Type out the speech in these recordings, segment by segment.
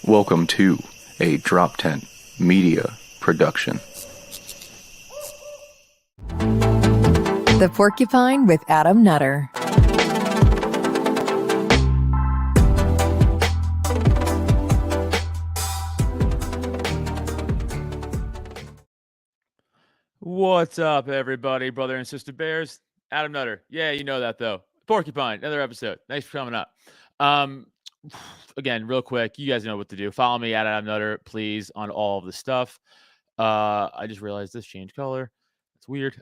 Welcome to a Drop Tent Media production. The Porcupine with Adam Nutter. What's up, everybody, brother and sister bears? Adam Nutter. Yeah, you know that, though. Porcupine, another episode. Thanks for coming up. Again, real quick, you guys know what to do. Follow me at Adam Nutter, please, on all of the stuff. I just realized this changed color. It's weird.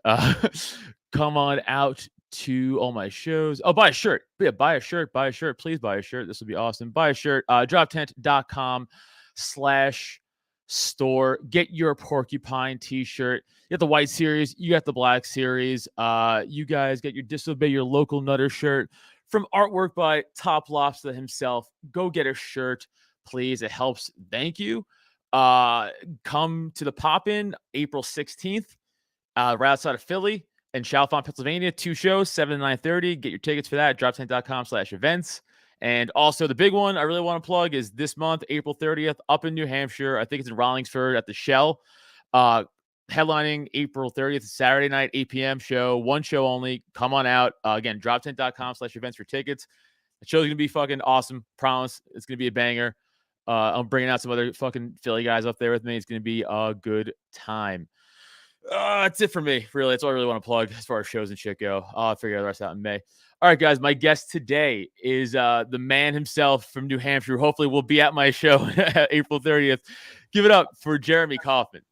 Come on out to all my shows. Oh, buy a shirt. Yeah, buy a shirt. Buy a shirt. Please buy a shirt. This would be awesome. Buy a shirt. droptent.com/store. Get your Porcupine t-shirt. You got the white series. You got the black series. You guys get your Disobey Your Local Nutter shirt from artwork by Top Lobster himself. Go get a shirt, please. It helps. Thank you. Come to the Pop-In April 16th, right outside of Philly in Chalfont, Pennsylvania. 2 shows, 7 to 9:30. Get your tickets for that. droptent.com/events. And also the big one I really want to plug is this month, April 30th, up in New Hampshire. I think it's in Rollingsford at the Shell. Headlining April 30th, Saturday night, 8 p.m. show. 1 show only. Come on out. Again, droptent.com/events for tickets. The show's going to be fucking awesome. Promise. It's going to be a banger. I'm bringing out some other fucking Philly guys up there with me. It's going to be a good time. That's it for me, really. That's all I really want to plug as far as shows and shit go. I'll figure the rest out in May. All right, guys. My guest today is the man himself from New Hampshire. Hopefully, will be at my show April 30th. Give it up for Jeremy Kauffman.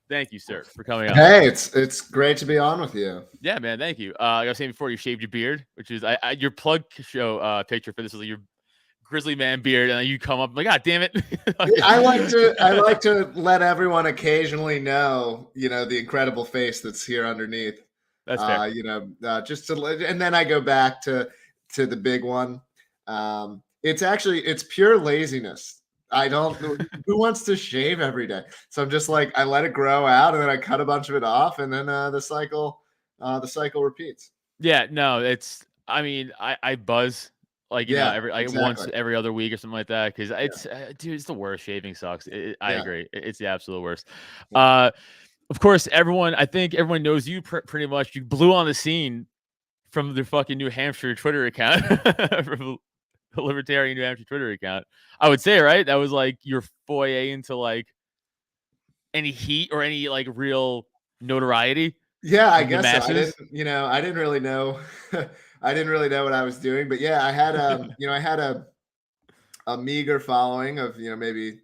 Thank you, sir, for coming on. Hey, it's great to be on with you. Yeah, man. Thank you. I was saying before, you shaved your beard, which is your plug show picture for this is your grizzly man beard, and you come up like, God damn it. I like to let everyone occasionally know, the incredible face that's here underneath. That's fair. Just to and then I go back to the big one. It's pure laziness. Who wants to shave every day? So I'm just like, I let it grow out and then I cut a bunch of it off, and then the cycle repeats. Yeah, no, I buzz once every other week or something like that, because dude, it's the worst. Shaving sucks. I agree. It's the absolute worst. Of course, I think everyone knows you pretty much. You blew on the scene from the fucking New Hampshire Twitter account, from the Libertarian New Hampshire Twitter account. I would say, right? That was like your foray into like any heat or any like real notoriety. Yeah, I guess so. I didn't really know. I didn't really know what I was doing, but yeah, I had a meager following of maybe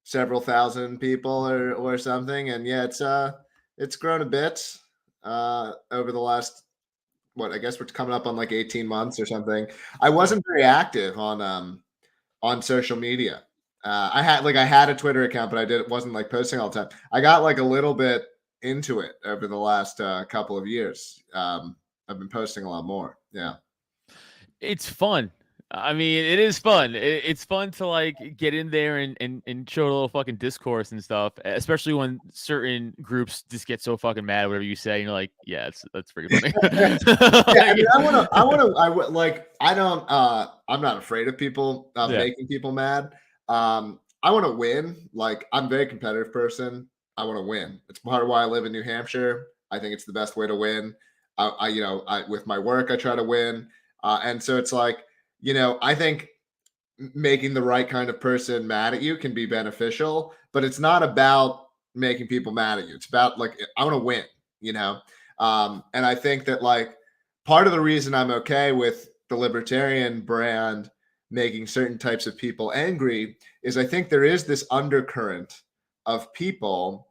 several thousand people or something, and yeah, it's grown a bit over the last, I guess we're coming up on like 18 months or something. I wasn't very active on social media. I had a Twitter account, but wasn't like posting all the time. I got like a little bit into it over the last couple of years. I've been posting a lot more. Yeah. It's fun. I mean, it is fun. It's fun to like get in there and show a little fucking discourse and stuff, especially when certain groups just get so fucking mad whatever you say. And you're like, yeah, that's pretty funny. I'm not afraid of people making people mad. I want to win. Like, I'm a very competitive person. I want to win. It's part of why I live in New Hampshire. I think it's the best way to win. I with my work, I try to win. And so it's like, I think making the right kind of person mad at you can be beneficial, but it's not about making people mad at you. It's about like, I want to win, and I think that like part of the reason I'm okay with the libertarian brand making certain types of people angry is I think there is this undercurrent of people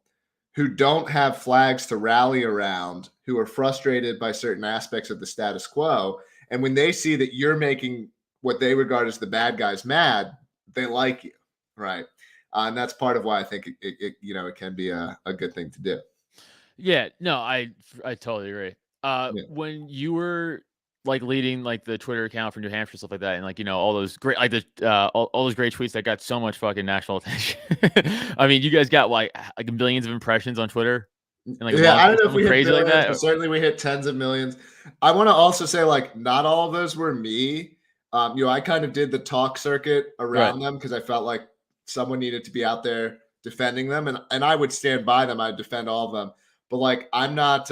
who don't have flags to rally around, who are frustrated by certain aspects of the status quo. And when they see that you're making what they regard as the bad guys mad, they like you, right? And that's part of why I think it can be a good thing to do. Yeah, no, I totally agree. When you were like leading like the Twitter account for New Hampshire, stuff like that, and like all those great all those great tweets that got so much fucking national attention. I mean, you guys got like millions of impressions on Twitter. And, like, I don't know if we hit crazy billions, like that. but certainly we hit tens of millions. I want to also say like not all of those were me. I kind of did the talk circuit around them because I felt like someone needed to be out there defending them, and I would stand by them. I'd defend all of them. But like, I'm not.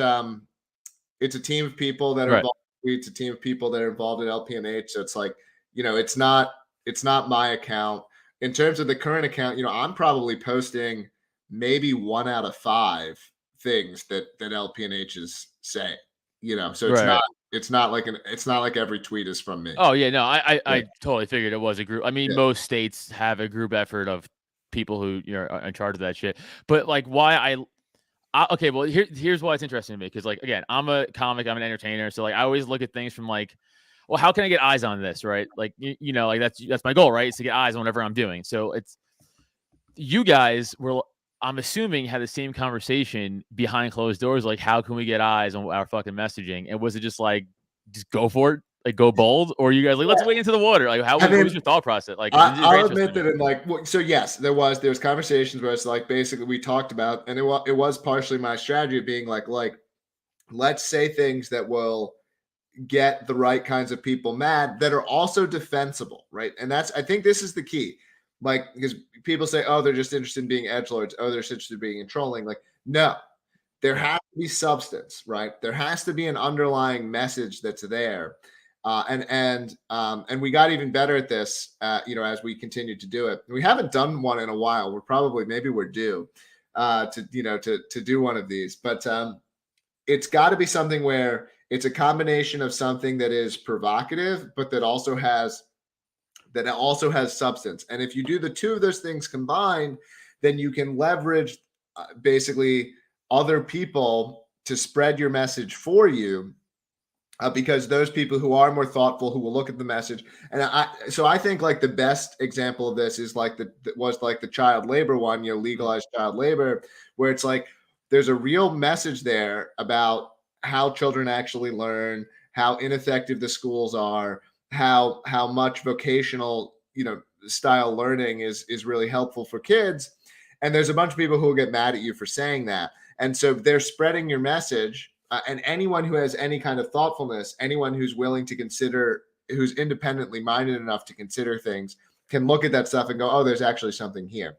It's a team of people that are involved. It's a team of people that are involved in LPNH. So it's like, it's not my account. In terms of the current account, I'm probably posting maybe 1 out of 5 things that LPNH is saying. So it's not like every tweet is from me. Oh yeah, no, I totally figured it was a group. I mean, most states have a group effort of people who are in charge of that shit. But like, why okay, well, here's why it's interesting to me, because like, again, I'm a comic, I'm an entertainer, so like I always look at things from like, well, how can I get eyes on this, right? Like, like that's my goal, right? Is to get eyes on whatever I'm doing. So it's, you guys were, I'm assuming, had the same conversation behind closed doors, like, how can we get eyes on our fucking messaging? And was it just like, just go for it? Like, go bold? Or you guys like, let's wade into the water? Like, what was your thought process? Like, I'll admit that in like, so yes, there was conversations where it's like, basically we talked about, and it was partially my strategy of being like, let's say things that will get the right kinds of people mad that are also defensible, right? And I think this is the key. Like, because people say, oh, they're just interested in being edgelords. Oh, they're interested in being in trolling. Like, no, there has to be substance, right? There has to be an underlying message that's there. And we got even better at this, as we continued to do it. We haven't done one in a while. Maybe we're due to do one of these, but it's got to be something where it's a combination of something that is provocative, but that also has substance. And if you do the two of those things combined, then you can leverage basically other people to spread your message for you. Because those people who are more thoughtful, who will look at the message, and I think like the best example of this is like the child labor one, legalized child labor, where it's like there's a real message there about how children actually learn, how ineffective the schools are, how much vocational style learning is really helpful for kids, and there's a bunch of people who will get mad at you for saying that, and so they're spreading your message. And anyone who has any kind of thoughtfulness, anyone who's willing to consider, who's independently minded enough to consider things, can look at that stuff and go, oh, there's actually something here.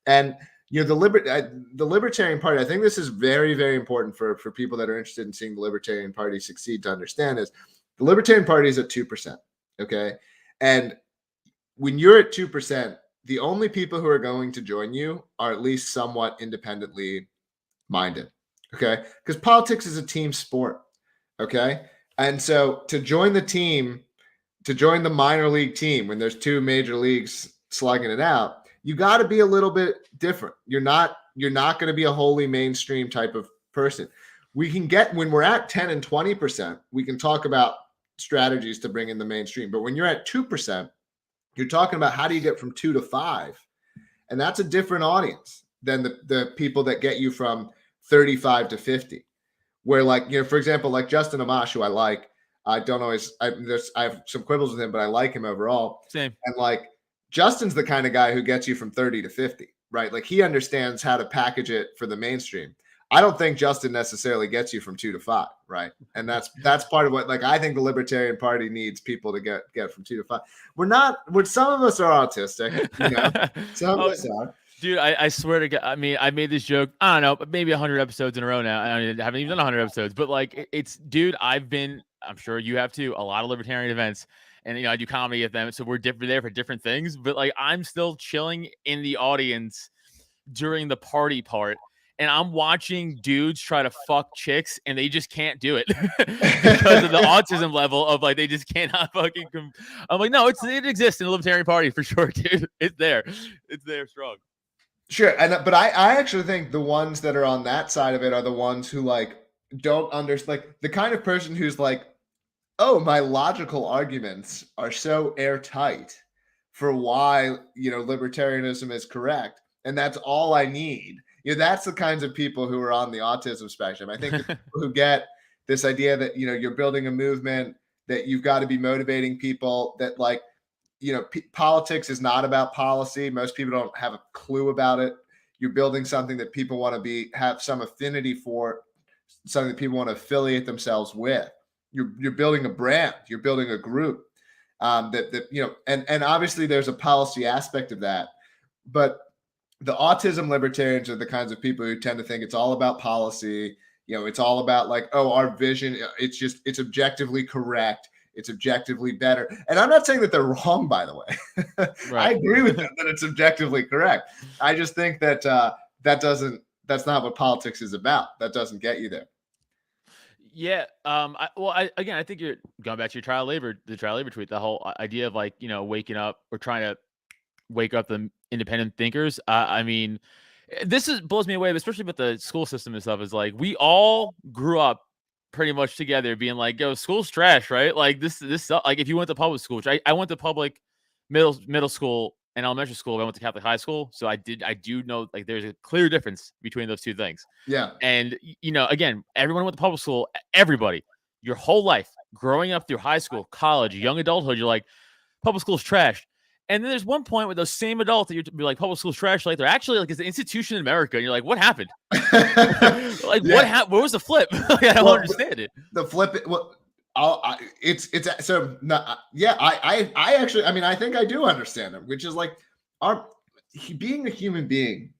And the Libertarian Party, I think this is very, very important for people that are interested in seeing the Libertarian Party succeed to understand, is the Libertarian Party is at 2%. Okay. And when you're at 2%, the only people who are going to join you are at least somewhat independently minded. Okay. Because politics is a team sport. Okay. And so to join the minor league team when there's 2 major leagues slugging it out, you got to be a little bit different. You're not going to be a wholly mainstream type of person. We can get, when we're at 10 and 20%, we can talk about strategies to bring in the mainstream. But when you're at 2%, you're talking about how do you get from 2 to 5? And that's a different audience than the people that get you from 35 to 50, where like, for example, like Justin Amash, who I like, I have some quibbles with him, but I like him overall. Same. And like, Justin's the kind of guy who gets you from 30 to 50, right? Like, he understands how to package it for the mainstream. I don't think Justin necessarily gets you from 2 to 5, right? And that's part of what, like, I think the Libertarian Party needs people to get from 2 to 5. Some of us are autistic, some of us are. Dude, I swear to God, I mean, I made this joke, I don't know, but maybe 100 episodes in a row now. I haven't even done 100 episodes, but like, dude, I'm sure you have too, a lot of libertarian events, and I do comedy at them, so we're there for different things, but like, I'm still chilling in the audience during the party part, and I'm watching dudes try to fuck chicks, and they just can't do it because of the autism level of like, they just cannot fucking. I'm like, no, it exists in the Libertarian Party for sure, dude. It's there strong. Sure. But I actually think the ones that are on that side of it are the ones who like don't understand, like the kind of person who's like, oh, my logical arguments are so airtight for why, libertarianism is correct. And that's all I need. That's the kinds of people who are on the autism spectrum. I think the people who get this idea that, you're building a movement, that you've got to be motivating people, that like, politics is not about policy. Most people don't have a clue about it. You're building something that people want to have some affinity for, something that people want to affiliate themselves with. You're building a brand. You're building a group and obviously there's a policy aspect of that. but the autism libertarians are the kinds of people who tend to think it's all about policy. It's all about like, oh, our vision, it's objectively correct. It's objectively better. And I'm not saying that they're wrong, by the way. Right. I agree with them that it's objectively correct. I just think that that's not what politics is about. That doesn't get you there. Yeah. I think you're going back to the child labor tweet, the whole idea of like, waking up or trying to wake up the independent thinkers. I mean, blows me away, especially with the school system and stuff, is like, we all grew up pretty much together being like, yo, school's trash, right? Like this, like if you went to public school, which I went to public middle school and elementary school, I went to Catholic high school. So I do know like there's a clear difference between those two things. Yeah. And, again, everyone went to public school, everybody, your whole life, growing up through high school, college, young adulthood, you're like, public school's trash. And then there's one point with those same adults that you're like, public school's trash. Like they're actually like it's an institution in America. And you're like, what happened? Like what happened? Where was the flip? Like, I don't understand it. The flip. Well, it's so no, yeah. I actually, I mean, I think I do understand it, which is like being a human being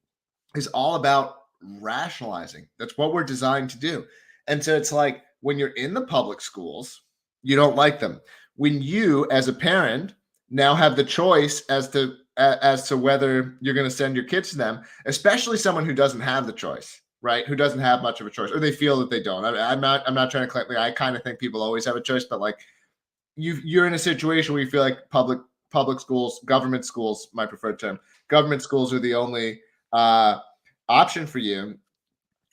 is all about rationalizing. That's what we're designed to do. And so it's like when you're in the public schools, you don't like them. When you, as a parent, now have the choice as to whether you're going to send your kids to them, especially someone who doesn't have the choice, right? Who doesn't have much of a choice, or they feel that they don't. I'm not trying to claim. I kind of think people always have a choice, but like you're in a situation where you feel like public schools, government schools, my preferred term, government schools are the only option for you.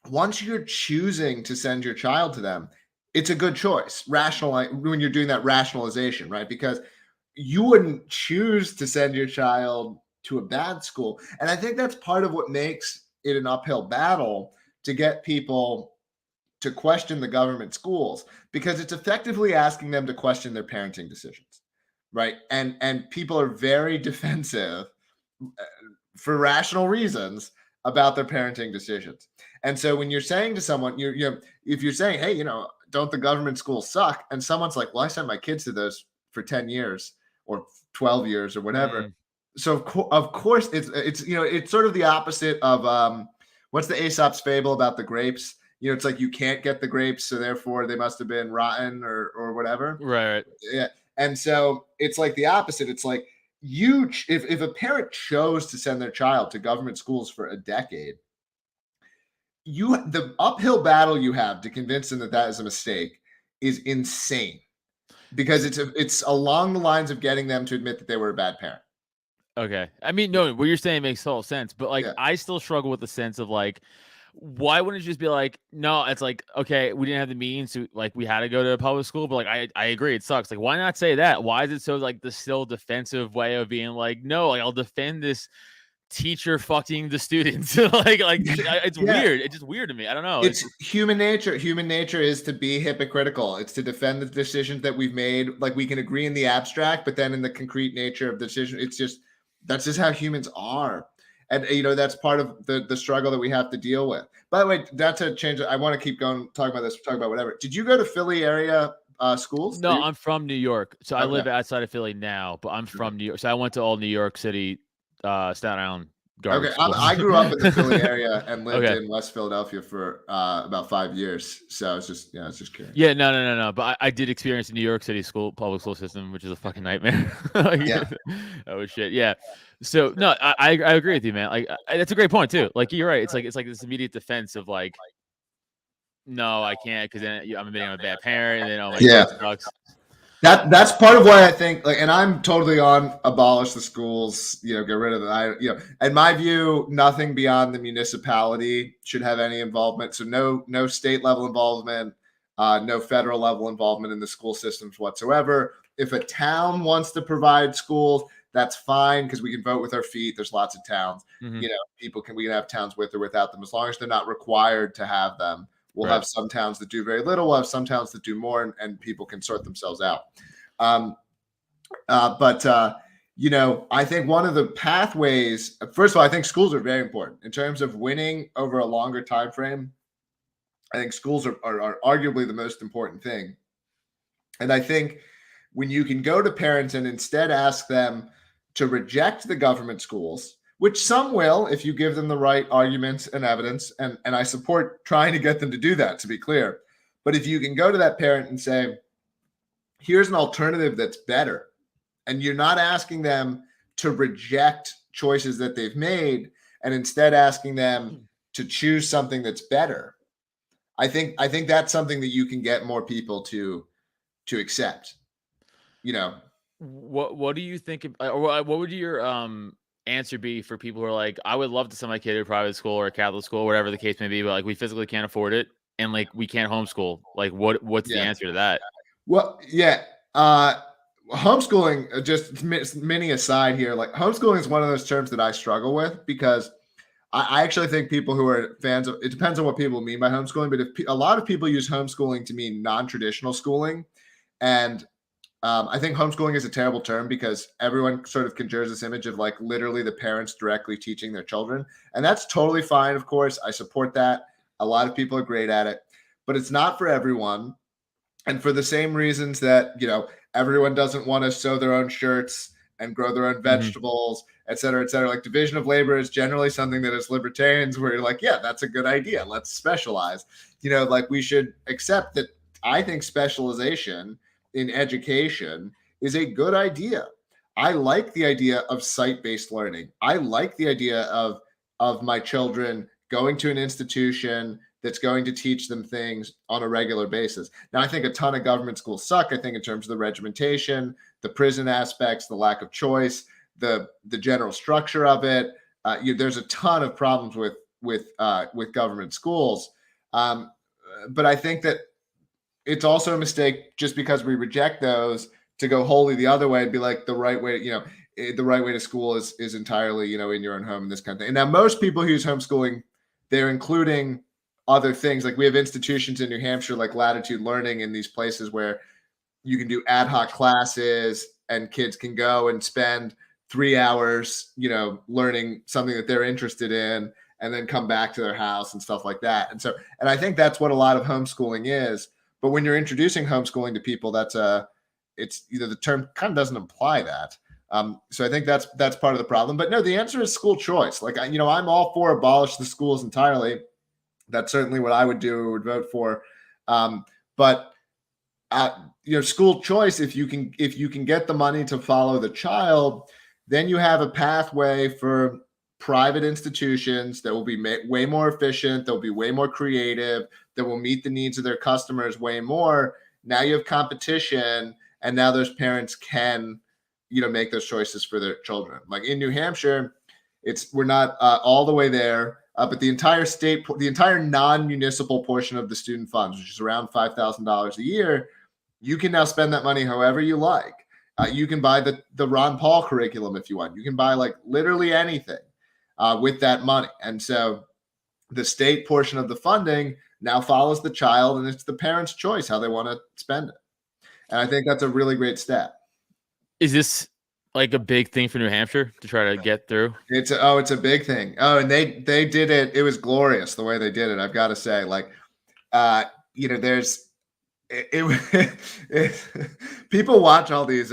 Once you're choosing to send your child to them, it's a good choice. When you're doing that rationalization, right? Because you wouldn't choose to send your child to a bad school. And I think that's part of what makes it an uphill battle to get people to question the government schools, because it's effectively asking them to question their parenting decisions, right? And people are very defensive for rational reasons about their parenting decisions. And so when you're saying to someone, if you're saying, hey, don't the government schools suck? And someone's like, well, I sent my kids to those for 10 years or 12 years or whatever. So of course it's sort of the opposite of what's the Aesop's fable about the grapes? It's like you can't get the grapes, so therefore they must have been rotten or whatever. Right. Yeah. And so it's like the opposite. It's like if a parent chose to send their child to government schools for a decade, the uphill battle you have to convince them that is a mistake is insane, because it's along the lines of getting them to admit that they were a bad parent. Okay. I mean, no, what you're saying makes total sense, but like, I still struggle with the sense of like, why wouldn't it just be like, no, it's like, okay, we didn't have the means to, like, we had to go to a public school, but like, I agree, it sucks. Like, why not say that? Why is it so like the still defensive way of being like, no, like, I'll defend this teacher fucking the students? It's weird. It's just weird to me. I don't know. It's human nature. Human nature is to be hypocritical. It's to defend the decisions that we've made. Like, we can agree in the abstract, but then in the concrete nature of the decision, that's just how humans are. And, that's part of the struggle that we have to deal with. By the way, not to change it, I want to keep going, talk about this, talk about whatever. Did you go to Philly area schools? No, I'm from New York. So I live outside of Philly now, but I'm from New York. So I went to all New York City, Staten Island. Okay, I grew up in the Philly area and lived in West Philadelphia for about 5 years. So it's just curious. Yeah, no. But I did experience the New York City public school system, which is a fucking nightmare. Oh shit. Yeah. So no, I agree with you, man. Like that's a great point too. Like you're right. It's like this immediate defense of like, no, I can't, because then I'm a bad parent, and then my kid sucks. That's part of why I think, like, and I'm totally on abolish the schools, get rid of it. In my view, nothing beyond the municipality should have any involvement. So no state level involvement, no federal level involvement in the school systems whatsoever. If a town wants to provide schools, that's fine, because we can vote with our feet. There's lots of towns. Mm-hmm. We can have towns with or without them, as long as they're not required to have them. We'll have some towns that do very little. We'll have some towns that do more, and people can sort themselves out. I think one of the pathways, first of all, I think schools are very important in terms of winning over a longer time frame. I think schools are arguably the most important thing. And I think when you can go to parents and instead ask them to reject the government schools, which some will if you give them the right arguments and evidence. And I support trying to get them to do that, to be clear. But if you can go to that parent and say, here's an alternative that's better, and you're not asking them to reject choices that they've made and instead asking them to choose something that's better, I think that's something that you can get more people to accept. What do you think? What would your answer be for people who are like, I would love to send my kid to a private school or a Catholic school, whatever the case may be, but like we physically can't afford it, and like we can't homeschool. Like, what's the answer to that? Well, yeah. Homeschooling, just mini aside here, like homeschooling is one of those terms that I struggle with because I actually think people who are fans of, it depends on what people mean by homeschooling, but if a lot of people use homeschooling to mean non-traditional schooling, and I think homeschooling is a terrible term because everyone sort of conjures this image of like literally the parents directly teaching their children. And that's totally fine. Of course, I support that. A lot of people are great at it, but it's not for everyone. And for the same reasons that, everyone doesn't want to sew their own shirts and grow their own vegetables, et cetera, et cetera. Like division of labor is generally something that as libertarians, where you're like, yeah, that's a good idea. Let's specialize. Like we should accept that. I think specialization in education is a good idea. I like the idea of site-based learning. I like the idea of my children going to an institution that's going to teach them things on a regular basis. Now, I think a ton of government schools suck. I think in terms of the regimentation, the prison aspects, the lack of choice, the general structure of it, there's a ton of problems with government schools. But I think that it's also a mistake just because we reject those to go wholly the other way and be like the right way, the right way to school is entirely, in your own home and this kind of thing. And now most people who use homeschooling, they're including other things. Like we have institutions in New Hampshire, like Latitude Learning, in these places where you can do ad hoc classes and kids can go and spend 3 hours, learning something that they're interested in and then come back to their house and stuff like that. And I think that's what a lot of homeschooling is. But when you're introducing homeschooling to people, it's the term kind of doesn't imply that. So I think that's part of the problem. But no, the answer is school choice. Like, I'm all for abolish the schools entirely. That's certainly what I would do or would vote for. But school choice, if you can get the money to follow the child, then you have a pathway for private institutions that will be way more efficient, they'll be way more creative, that will meet the needs of their customers way more. Now you have competition, and now those parents can, make those choices for their children. Like in New Hampshire, we're not all the way there, but the entire state, the entire non-municipal portion of the student funds, which is around $5,000 a year, you can now spend that money however you like. You can buy the Ron Paul curriculum if you want. You can buy like literally anything with that money. And so the state portion of the funding now follows the child, and it's the parent's choice how they want to spend it. And I think that's a really great step. Is this like a big thing for New Hampshire to try to get through? It's a big thing. Oh, and they did it. It was glorious the way they did it. I've got to say, like, there's people watch all these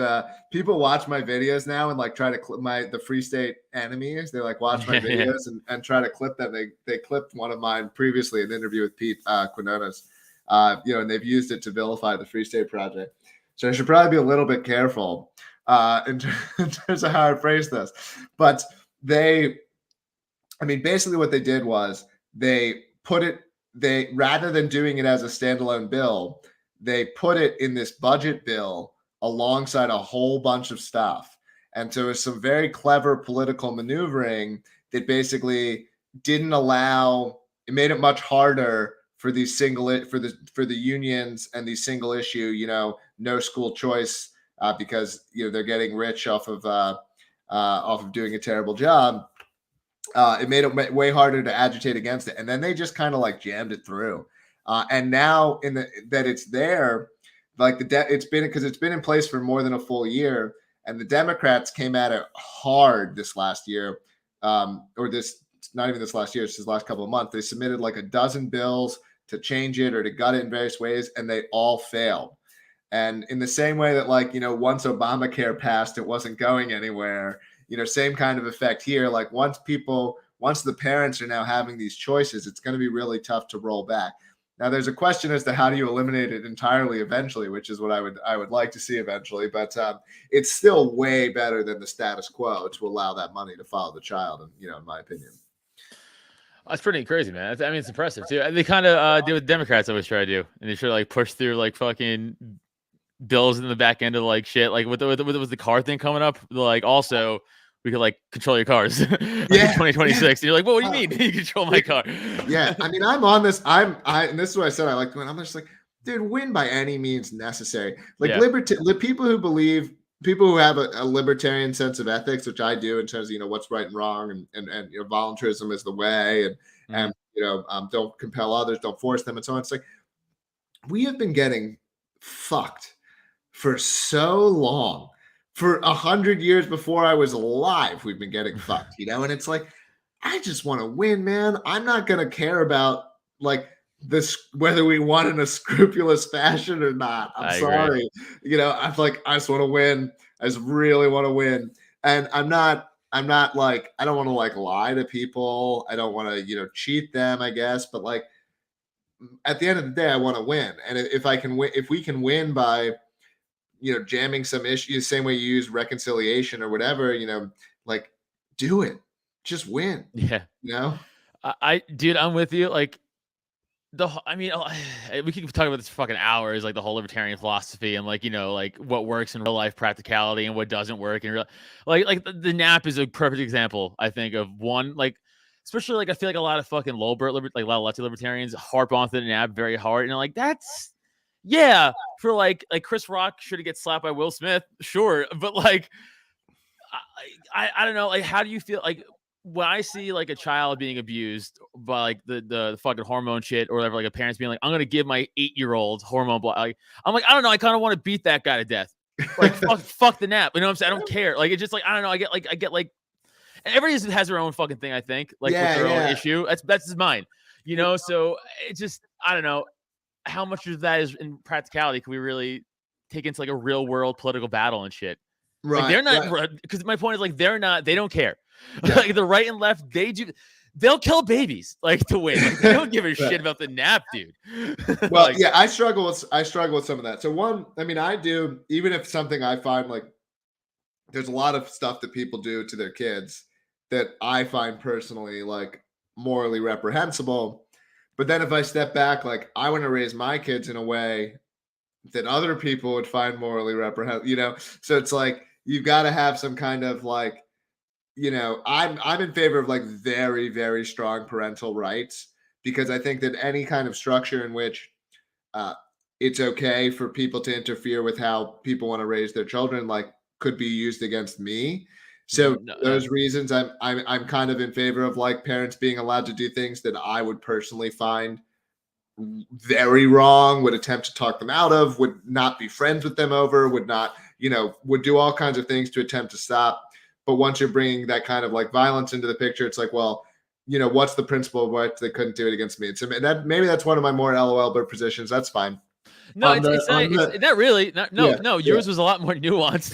people watch my videos now and like try to clip the Free State enemies. They like watch my videos and try to clip them. They clipped one of mine previously, an interview with Pete Quinones, and they've used it to vilify the Free State Project. So I should probably be a little bit careful in terms of how I phrase this. But basically what they did was they rather than doing it as a standalone bill, they put it in this budget bill alongside a whole bunch of stuff. And so it was some very clever political maneuvering that basically didn't allow, it made it much harder for these for the unions and these single issue, no school choice, because they're getting rich off of doing a terrible job. It made it way harder to agitate against it, and then they just kind of like jammed it through. And now that it's there, like it's been in place for more than a full year, and the Democrats came at it hard this last year, not even this last year, it's just the last couple of months. They submitted like a dozen bills to change it or to gut it in various ways, and they all failed. And in the same way that once Obamacare passed, it wasn't going anywhere. same kind of effect here. Like once the parents are now having these choices, it's going to be really tough to roll back. Now, there's a question as to how do you eliminate it entirely eventually, which is what I would like to see eventually. But it's still way better than the status quo to allow that money to follow the child, and in my opinion. That's pretty crazy, man. I mean, it's impressive too. They kind of do what Democrats always try to do, and they try to like push through like fucking bills in the back end of like shit. Like with the car thing coming up, like also we could like control your cars like in 2026. And you're like, well, what do you mean you control my car? Yeah, I mean, I'm on this. And this is what I said. I like when I'm just like, dude, win by any means necessary. Like people who have a libertarian sense of ethics, which I do, in terms of what's right and wrong, and voluntarism is the way, and don't compel others, don't force them, and so on. It's like we have been getting fucked for so long. For 100 years before I was alive, we've been getting fucked, and it's like, I just want to win, man. I'm not going to care about like this, whether we won in a scrupulous fashion or not. I'm sorry. I'm like, I just want to win. I just really want to win. And I'm not like, I don't want to like lie to people. I don't want to, cheat them, I guess. But like at the end of the day, I want to win. And if we can win by, jamming some issues, same way you use reconciliation or whatever, like do it, just win. Yeah. Dude, I'm with you. Like we could talk about this for fucking hours, like the whole libertarian philosophy and like, like what works in real life practicality and what doesn't work in real, like the nap is a perfect example, I think, of one, like, especially like, I feel like a lot of fucking a lot of lefty libertarians harp onto the nap very hard. And like, that's, yeah, for like Chris Rock should have get slapped by Will Smith, sure, but like I don't know, like how do you feel like when I see like a child being abused by like the fucking hormone shit or whatever, like a parent's being like, I'm gonna give my 8-year-old hormone like, I'm like, I don't know, I kind of want to beat that guy to death. Like fuck the nap, you know what I'm saying? I don't care. Like it's just like, I don't know, I get like and everybody has their own fucking thing, I think, like with their own issue. That's just mine, so it's just, I don't know how much of that is in practicality can we really take into like a real world political battle and shit. Right. Like they're not, because my point is like, they don't care. Like the right and left, they'll kill babies like to win. Like, they don't give a shit about the nap, dude. Well, like, I struggle with some of that. So one, I mean, I do, even if something I find like there's a lot of stuff that people do to their kids that I find personally like morally reprehensible. But then if I step back, like I want to raise my kids in a way that other people would find morally reprehensible, So it's like you've got to have some kind of like, I'm in favor of like very, very strong parental rights, because I think that any kind of structure in which it's okay for people to interfere with how people want to raise their children, like could be used against me. So those reasons, I'm kind of in favor of like parents being allowed to do things that I would personally find very wrong, would attempt to talk them out of, would not be friends with them over, would not, would do all kinds of things to attempt to stop. But once you're bringing that kind of like violence into the picture, it's like, well, what's the principle of what they couldn't do it against me? So maybe that's one of my more LOL positions. That's fine. No, it's not really. Yours was a lot more nuanced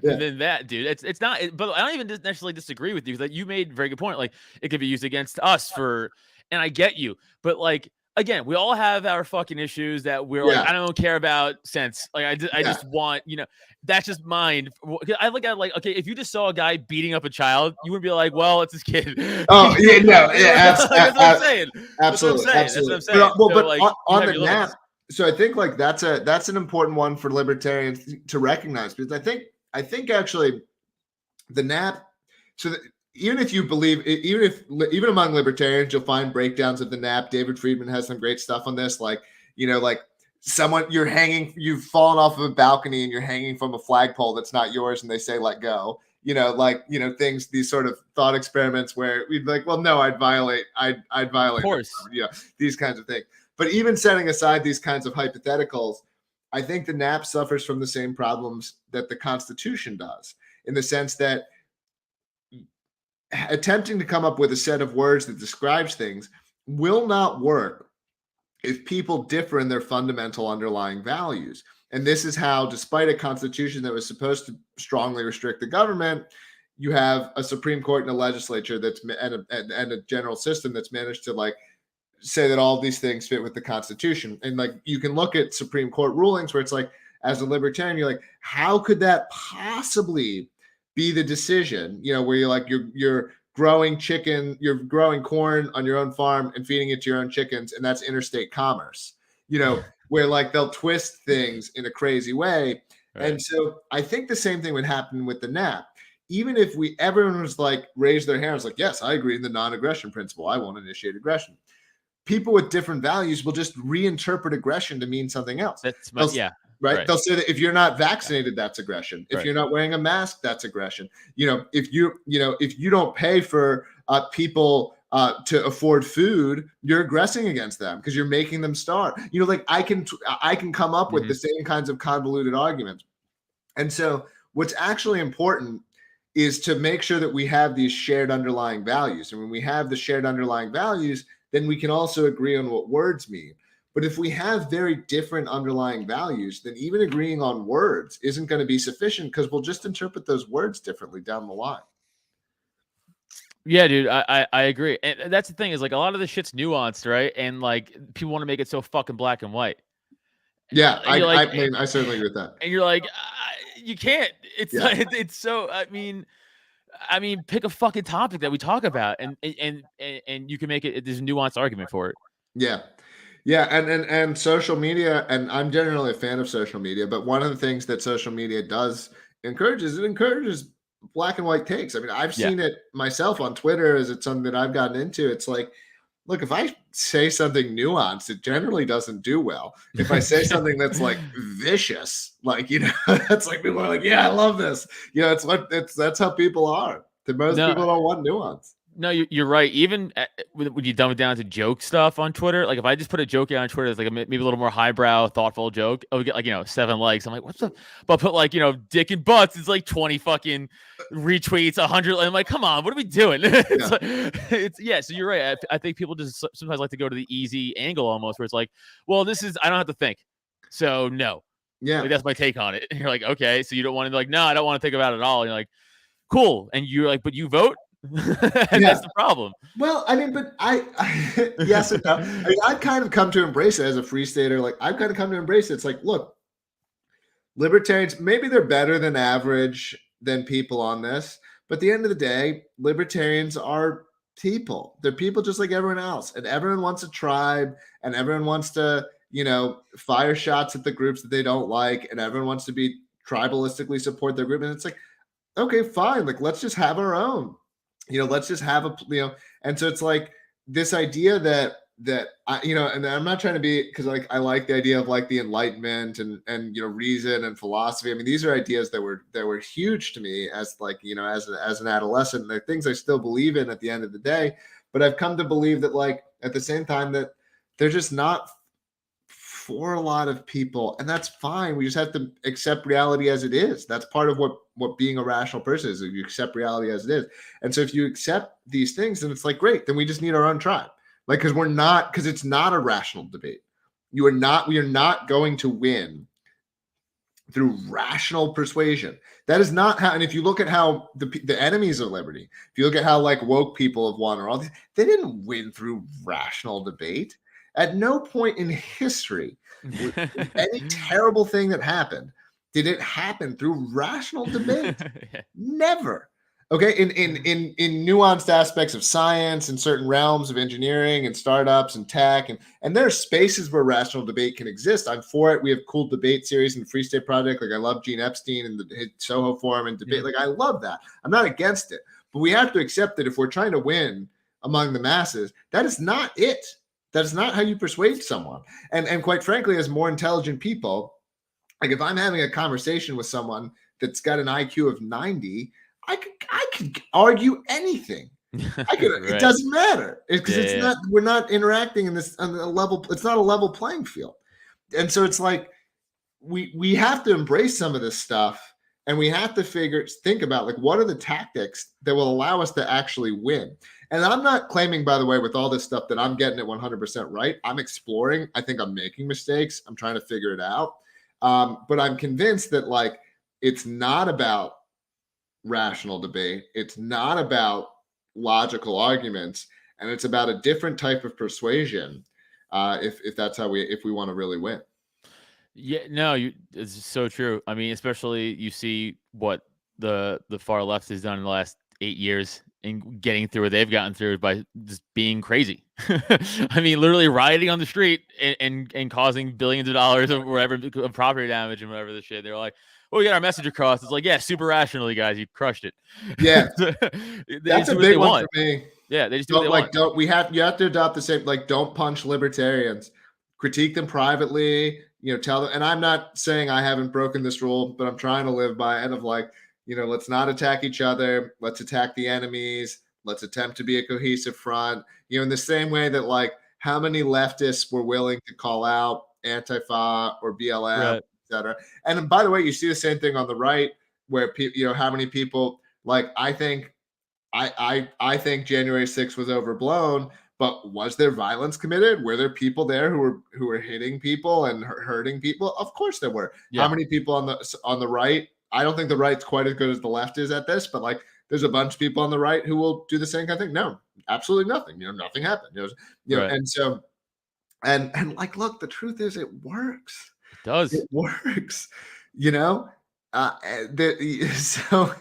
than that, dude. It's not. But I don't even necessarily disagree with you, because you made a very good point. Like it could be used against us and I get you, but like again, we all have our fucking issues that we're like, I don't care about sense. Like I just want, that's just mine. I look at like, okay, if you just saw a guy beating up a child, you wouldn't be like, well, it's his kid. Oh yeah, no, yeah, that's what I'm saying. Absolutely, that's what I'm saying. But like, on the nap, so I think like that's an important one for libertarians to recognize, because I think actually the nap. So even if you believe, even among libertarians, you'll find breakdowns of the nap. David Friedman has some great stuff on this. Like, like someone you've fallen off of a balcony and you're hanging from a flagpole that's not yours, and they say, let go. Things, these sort of thought experiments where we'd be like, well, no, I'd violate. Of course. These kinds of things. But even setting aside these kinds of hypotheticals, I think the nap suffers from the same problems that the Constitution does, in the sense that attempting to come up with a set of words that describes things will not work if people differ in their fundamental underlying values. And this is how, despite a constitution that was supposed to strongly restrict the government, you have a Supreme Court and a legislature and a general system that's managed to like say that all these things fit with the Constitution. And like you can look at Supreme Court rulings where it's like, as a libertarian, you're like, how could that possibly be the decision? You know, where you're like you're growing you're growing corn on your own farm and feeding it to your own chickens, and that's interstate commerce. You know, where like they'll twist things in a crazy way. Right. And so I think the same thing would happen with the NAP. Even if everyone was like raised their hands, like, yes, I agree in the non-aggression principle. I won't initiate aggression. People with different values will just reinterpret aggression to mean something else. Right? They'll say that if you're not vaccinated, that's aggression. If you're not wearing a mask, that's aggression. You know, if you don't pay for people to afford food, you're aggressing against them because you're making them starve. You know, like I can come up with the same kinds of convoluted arguments. And so what's actually important is to make sure that we have these shared underlying values. And when we have the shared underlying values, then we can also agree on what words mean. But if we have very different underlying values, then even agreeing on words isn't going to be sufficient because we'll just interpret those words differently down the line. Yeah, dude, I agree. And that's the thing is like a lot of the shit's nuanced, right? And like people want to make it so fucking black and white. Yeah, I certainly agree with that. And you're like, you can't. It's it's so. I mean, pick a fucking topic that we talk about, and you can make it. There's a nuanced argument for it. Yeah, and social media, and I'm generally a fan of social media, but one of the things that social media does encourages black and white takes. I mean, I've seen it myself on Twitter as it's something that I've gotten into. It's like, look, if I say something nuanced, it generally doesn't do well. If I say something that's like vicious, like, you know, that's like people are like, yeah, I love this. You know, that's how people are. Most people don't want nuance. No, you're right. Even when you dumb it down to joke stuff on Twitter, like if I just put a joke out on Twitter, it's like maybe a little more highbrow, thoughtful joke, I would get like 7 likes. I'm like, what's up? But put like dick and butts, it's like 20 fucking retweets, 100. I'm like, come on, what are we doing? So you're right. I think people just sometimes like to go to the easy angle almost, where it's like, well, I don't have to think, so no. Yeah, like, that's my take on it. And you're like, okay, so you don't want to like, no, I don't want to think about it at all. And you're like, cool, and you're like, but you vote. And that's the problem. Well, I mean, but I yes and no. I mean, I've kind of come to embrace it as a free stater. Like I've kind of come to embrace it. It's like, look, libertarians, maybe they're better than average than people on this, but at the end of the day, libertarians are people. They're people just like everyone else, and everyone wants a tribe, and everyone wants to, fire shots at the groups that they don't like, and everyone wants to be tribalistically support their group. And it's like, okay, fine. Like, let's just have our own. Let's just have and so it's like this idea that I, and I'm not trying to be, because like I like the idea of like the Enlightenment and reason and philosophy. I mean, these are ideas that were huge to me as like as an adolescent. They're things I still believe in at the end of the day. But I've come to believe that like at the same time that they're just not for a lot of people, and that's fine. We just have to accept reality as it is. That's part of what being a rational person is. You accept reality as it is. And so if you accept these things, then it's like, great, then we just need our own tribe. Like, because it's not a rational debate. We are not going to win through rational persuasion. That is not how, and if you look at how the enemies of liberty, if you look at how like woke people have won or all these, they didn't win through rational debate. At no point in history, any terrible thing that happened, did it happen through rational debate? Never. Okay. In nuanced aspects of science and certain realms of engineering and startups and tech, and there are spaces where rational debate can exist. I'm for it. We have cool debate series in the Free State Project. Like I love Gene Epstein and the Soho Forum and debate. Like I love that. I'm not against it, but we have to accept that if we're trying to win among the masses, that is not it. That's not how you persuade someone. And quite frankly, as more intelligent people, like if I'm having a conversation with someone that's got an IQ of 90, I could argue anything. I could. Right. It doesn't matter because not. We're not interacting in this on a level. It's not a level playing field, and so it's like we have to embrace some of this stuff, and we have to think about like what are the tactics that will allow us to actually win. And I'm not claiming, by the way, with all this stuff that I'm getting it 100% right. I'm exploring. I think I'm making mistakes. I'm trying to figure it out. But I'm convinced that like it's not about rational debate. It's not about logical arguments, and it's about a different type of persuasion. If that's how if we want to really win. Yeah, no, it's so true. I mean, especially you see what the far left has done in the last 8 years in getting through what they've gotten through by just being crazy. I mean, literally rioting on the street and causing billions of dollars of whatever of property damage and whatever the shit. They're like, "Oh, we got our message across." It's like, yeah, super rationally, guys, you crushed it. Yeah, They that's just a do what they big one want. for me. Yeah, they just do what they want. Don't we have you have to adopt the same, like, don't punch libertarians, critique them privately, tell them. And I'm not saying I haven't broken this rule, but I'm trying to live by it of like, let's not attack each other, let's attack the enemies, let's attempt to be a cohesive front, in the same way that, like, how many leftists were willing to call out Antifa or BLM, Right. etc. And by the way, you see the same thing on the right, where how many people, like, I think January 6th was overblown, but was there violence committed? Were there people there who were hitting people and hurting people? Of course there were. Yeah. How many people on the right? I don't think the right's quite as good as the left is at this, but, like, there's a bunch of people on the right who will do the same kind of thing. No, absolutely nothing. Nothing happened. Right. And so and like, look, the truth is it works. It does. It works. you know so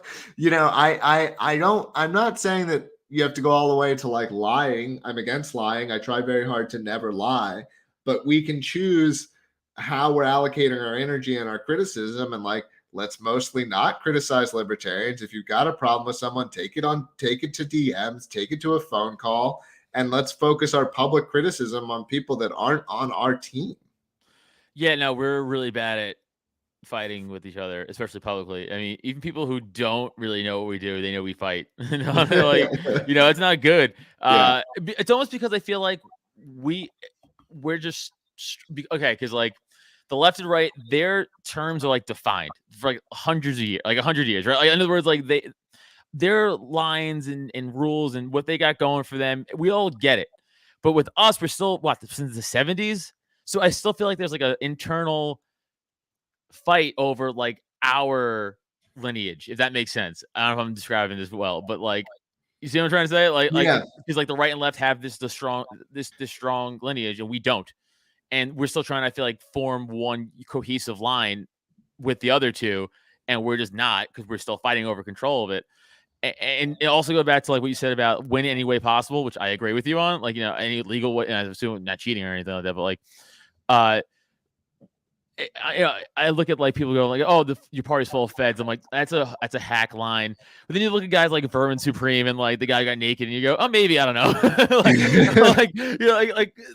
I'm not saying that you have to go all the way to, like, lying. I'm against lying. I try very hard to never lie, but we can choose how we're allocating our energy and our criticism. And, like, let's mostly not criticize libertarians. If you've got a problem with someone, take it to DMs, take it to a phone call, and let's focus our public criticism on people that aren't on our team. Yeah, no, we're really bad at fighting with each other, especially publicly. I mean, even people who don't really know what we do, they know we fight. Like, it's not good. Yeah. It's almost because I feel like we're just okay, because, like, the left and right, their terms are, like, defined for, like, hundreds of years, like 100 years, right? Like, in other words, like, their lines and rules and what they got going for them, we all get it. But with us, we're still since the 70s. So I still feel like there's, like, an internal fight over, like, our lineage, if that makes sense. I don't know if I'm describing this well, but, like, you see what I'm trying to say? Like, because, like, the right and left have this strong lineage, and we don't. And we're still trying to, I feel like, form one cohesive line with the other two, and we're just not, because we're still fighting over control of it. And it also go back to, like, what you said about win any way possible, which I agree with you on. Like, any legal way, and I assume not cheating or anything like that, but, like, I look at, like, people go like, "Oh, your party's full of feds." I'm like, that's a hack line. But then you look at guys like Vermin Supreme and, like, the guy got naked, and you go, "Oh, maybe, I don't know."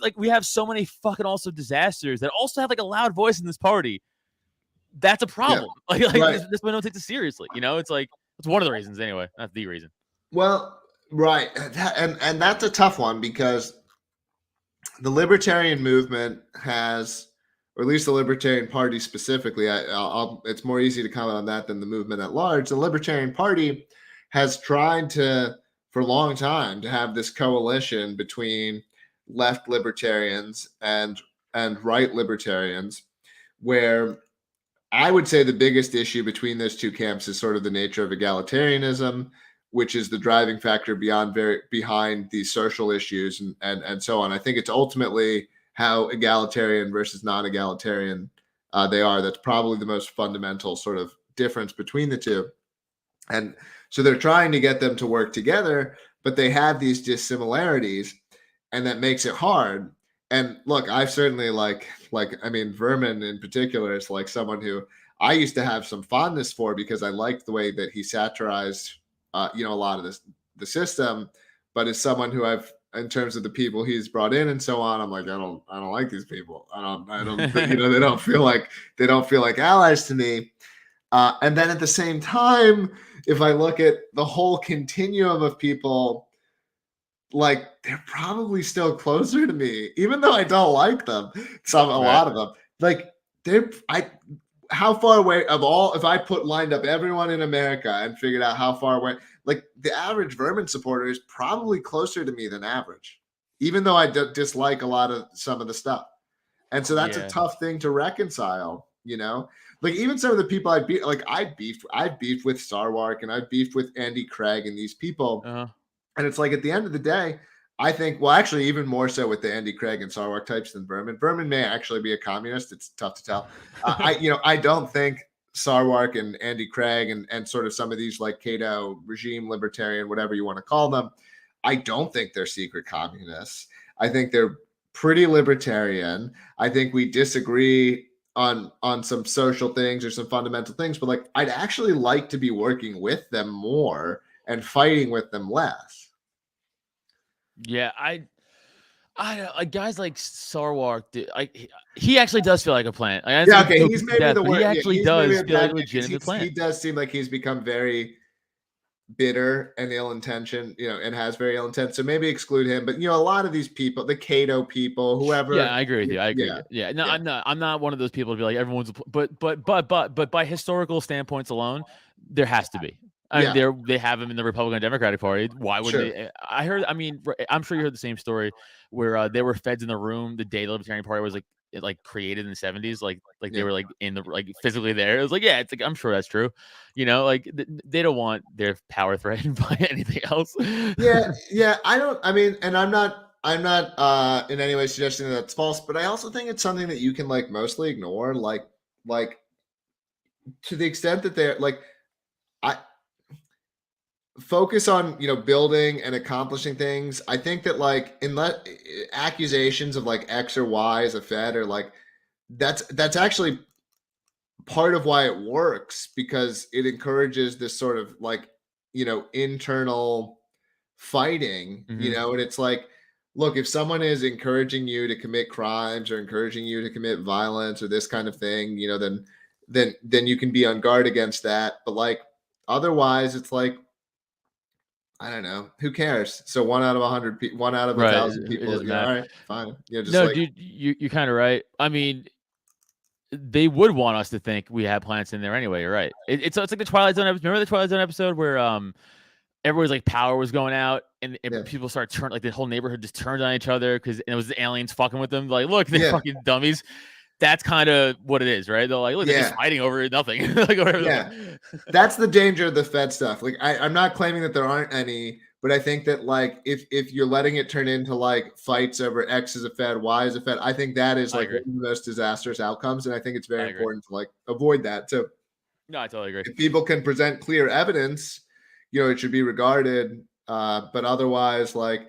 like we have so many fucking also disasters that also have, like, a loud voice in this party. That's a problem. Yeah. Right. This one don't take this seriously. It's like, it's one of the reasons anyway, not the reason. Well, right, and that's a tough one, because the libertarian movement has, or at least the Libertarian Party specifically, it's more easy to comment on that than the movement at large. The Libertarian Party has tried for a long time, to have this coalition between left libertarians and right libertarians, where I would say the biggest issue between those two camps is sort of the nature of egalitarianism, which is the driving factor behind these social issues and so on. I think it's ultimately how egalitarian versus non-egalitarian they are. That's probably the most fundamental sort of difference between the two. And so they're trying to get them to work together, but they have these dissimilarities, and that makes it hard. And look, I've certainly I mean, Vermin in particular is, like, someone who I used to have some fondness for, because I liked the way that he satirized, a lot of the system. But as someone who in terms of the people he's brought in and so on, I'm like, I don't like these people. I don't, they don't feel like allies to me. And then at the same time, if I look at the whole continuum of people, like, they're probably still closer to me, even though I don't like them. A lot of them, like, how far away if I lined up everyone in America and figured out how far away, like, the average Vermin supporter is probably closer to me than average, even though I dislike some of the stuff. And so that's a tough thing to reconcile, like even some of the people I've beefed with Sarwark and I've beefed with Andy Craig and these people. And it's like at the end of the day, I think, well, actually, even more so with the Andy Craig and Sarwark types than Berman. Berman may actually be a communist. It's tough to tell. I don't think Sarwark and Andy Craig and sort of some of these like Cato regime libertarian, whatever you want to call them, I don't think they're secret communists. I think they're pretty libertarian. I think we disagree on some social things or some fundamental things, but like I'd actually like to be working with them more and fighting with them less. Yeah, I like guys like Sarwark. He actually does feel like a plant. He's maybe the word. He actually does feel like a legitimate plant. He does seem like he's become very bitter and ill-intentioned, and has very ill intent. So maybe exclude him. But a lot of these people, the Cato people, whoever. Yeah, I agree with you. I agree. Yeah, no, yeah. I'm not one of those people to be like everyone's. But by historical standpoints alone, there has to be. I mean, they have him in the Republican Democratic Party. Why would they? I heard. I mean, I'm sure you heard the same story where there were feds in the room the day the Libertarian Party was created in the 70s. Like they were in the physically there. It was it's I'm sure that's true. They don't want their power threatened by anything else. Yeah. I mean, and I'm not in any way suggesting that that's false, but I also think it's something that you can mostly ignore. Like to the extent that they're I focus on building and accomplishing things. I think that accusations of X or Y as a Fed or that's actually part of why it works, because it encourages this sort of internal fighting, and it's look, if someone is encouraging you to commit crimes or encouraging you to commit violence or this kind of thing, then you can be on guard against that. But otherwise it's I don't know. Who cares? So 1 out of 100 people, 1 out of 1,000 people. All right, fine. Dude, you're kind of right. I mean, they would want us to think we had plants in there anyway. You're right. It's like the Twilight Zone episode. Remember the Twilight Zone episode where everybody's power was going out and people start turning the whole neighborhood just turned on each other because it was the aliens fucking with them. Look, they're fucking dummies. That's kind of what it is, right? They're look, they're just fighting over nothing. That's the danger of the Fed stuff. I'm not claiming that there aren't any, but I think that if you're letting it turn into fights over X is a Fed, Y is a Fed, I think that is one of the most disastrous outcomes, and I think it's very important to avoid that. So, no, I totally agree. If people can present clear evidence, it should be regarded. But otherwise, it's like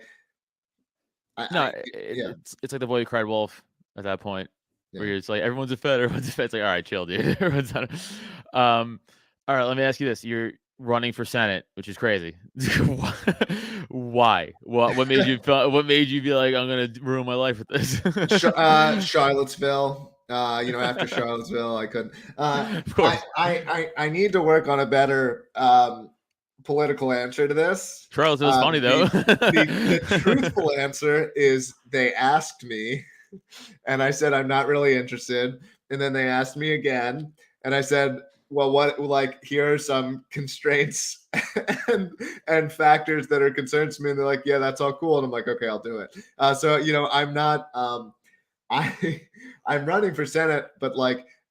the boy who cried wolf at that point. Where you're just everyone's a Fed, everyone's a Fed. It's all right, chill, dude. Everyone's not all right, let me ask you this. You're running for Senate, which is crazy. Why? What made you be like, I'm gonna ruin my life with this? Charlottesville. After Charlottesville, I couldn't. Of course. I need to work on a better political answer to this. Charlottesville's funny though. The truthful answer is they asked me. And I said, I'm not really interested. And then they asked me again. And I said, well, here are some constraints and factors that are concerns to me. And they're like, yeah, that's all cool. And I'm like, okay, I'll do it. So, I'm not, I'm running for Senate, but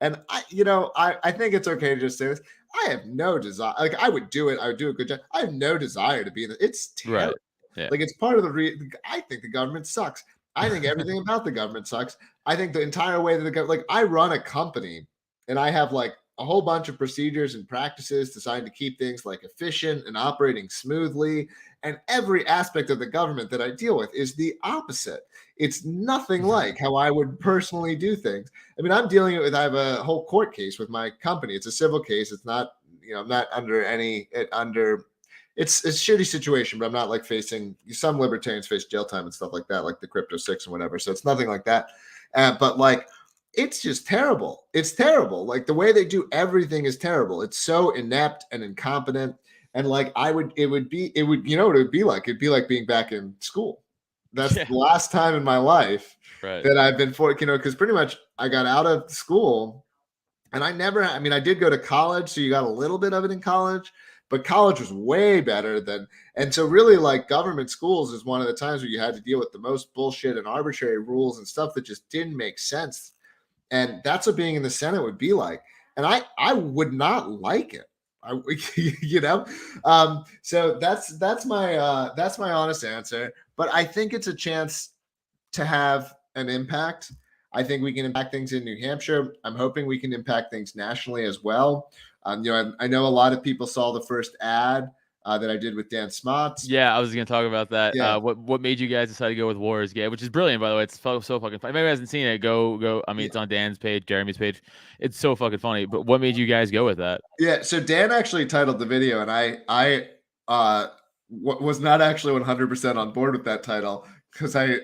and I think it's okay to just say this. I have no desire. I would do it. I would do a good job. I have no desire to be in it. It's terrible. Right. Yeah. It's part of the I think the government sucks. I think everything about the government sucks. I think the entire way that the government, I run a company and I have a whole bunch of procedures and practices designed to keep things efficient and operating smoothly. And every aspect of the government that I deal with is the opposite. It's nothing like how I would personally do things. I mean, I'm dealing with, I have a whole court case with my company. It's a civil case. It's not, I'm not under it's a shitty situation, but I'm not facing, some libertarians face jail time and stuff like that, like the Crypto 6 and whatever. So it's nothing like that. But it's just terrible. It's terrible. The way they do everything is terrible. It's so inept and incompetent. And it would be like being back in school. That's the last time in my life that I've been because pretty much I got out of school and I did go to college. So you got a little bit of it in college. But college was way better and so really government schools is one of the times where you had to deal with the most bullshit and arbitrary rules and stuff that just didn't make sense. And that's what being in the Senate would be like. and I would not like it. You know, so that's my honest answer. But I think it's a chance to have an impact. I think we can impact things in New Hampshire. I'm hoping we can impact things nationally as well. I know a lot of people saw the first ad that I did with Dan Smots. Yeah, I was going to talk about that. Yeah. What made you guys decide to go with War is Gay, which is brilliant, by the way. It's so fucking funny. If anyone hasn't seen it, go. I mean, it's on Dan's page, Jeremy's page. It's so fucking funny. But what made you guys go with that? Yeah, so Dan actually titled the video, and I was not actually 100% on board with that title because I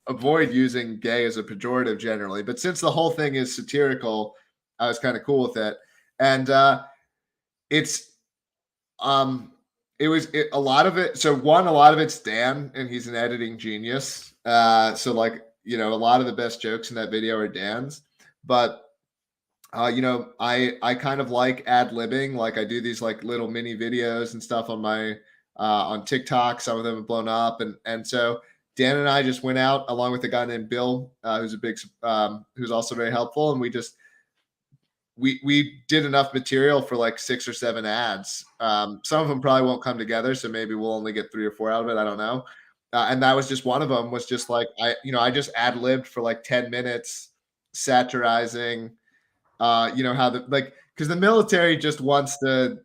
avoid using gay as a pejorative generally. But since the whole thing is satirical, I was kind of cool with it. And it's a lot of it. So a lot of it's Dan, and he's an editing genius. So like, a lot of the best jokes in that video are Dan's. But I kind of like ad-libbing. Like I do these like little mini videos and stuff on my on TikTok. Some of them have blown up, and so Dan and I just went out along with a guy named Bill, who's also very helpful, and we did enough material for like 6 or 7 ads. Some of them probably won't come together, so maybe we'll only get 3 or 4 out of it. I don't know. And that was just one of them. Was just like I just ad-libbed for like 10 minutes, satirizing. How because the military just they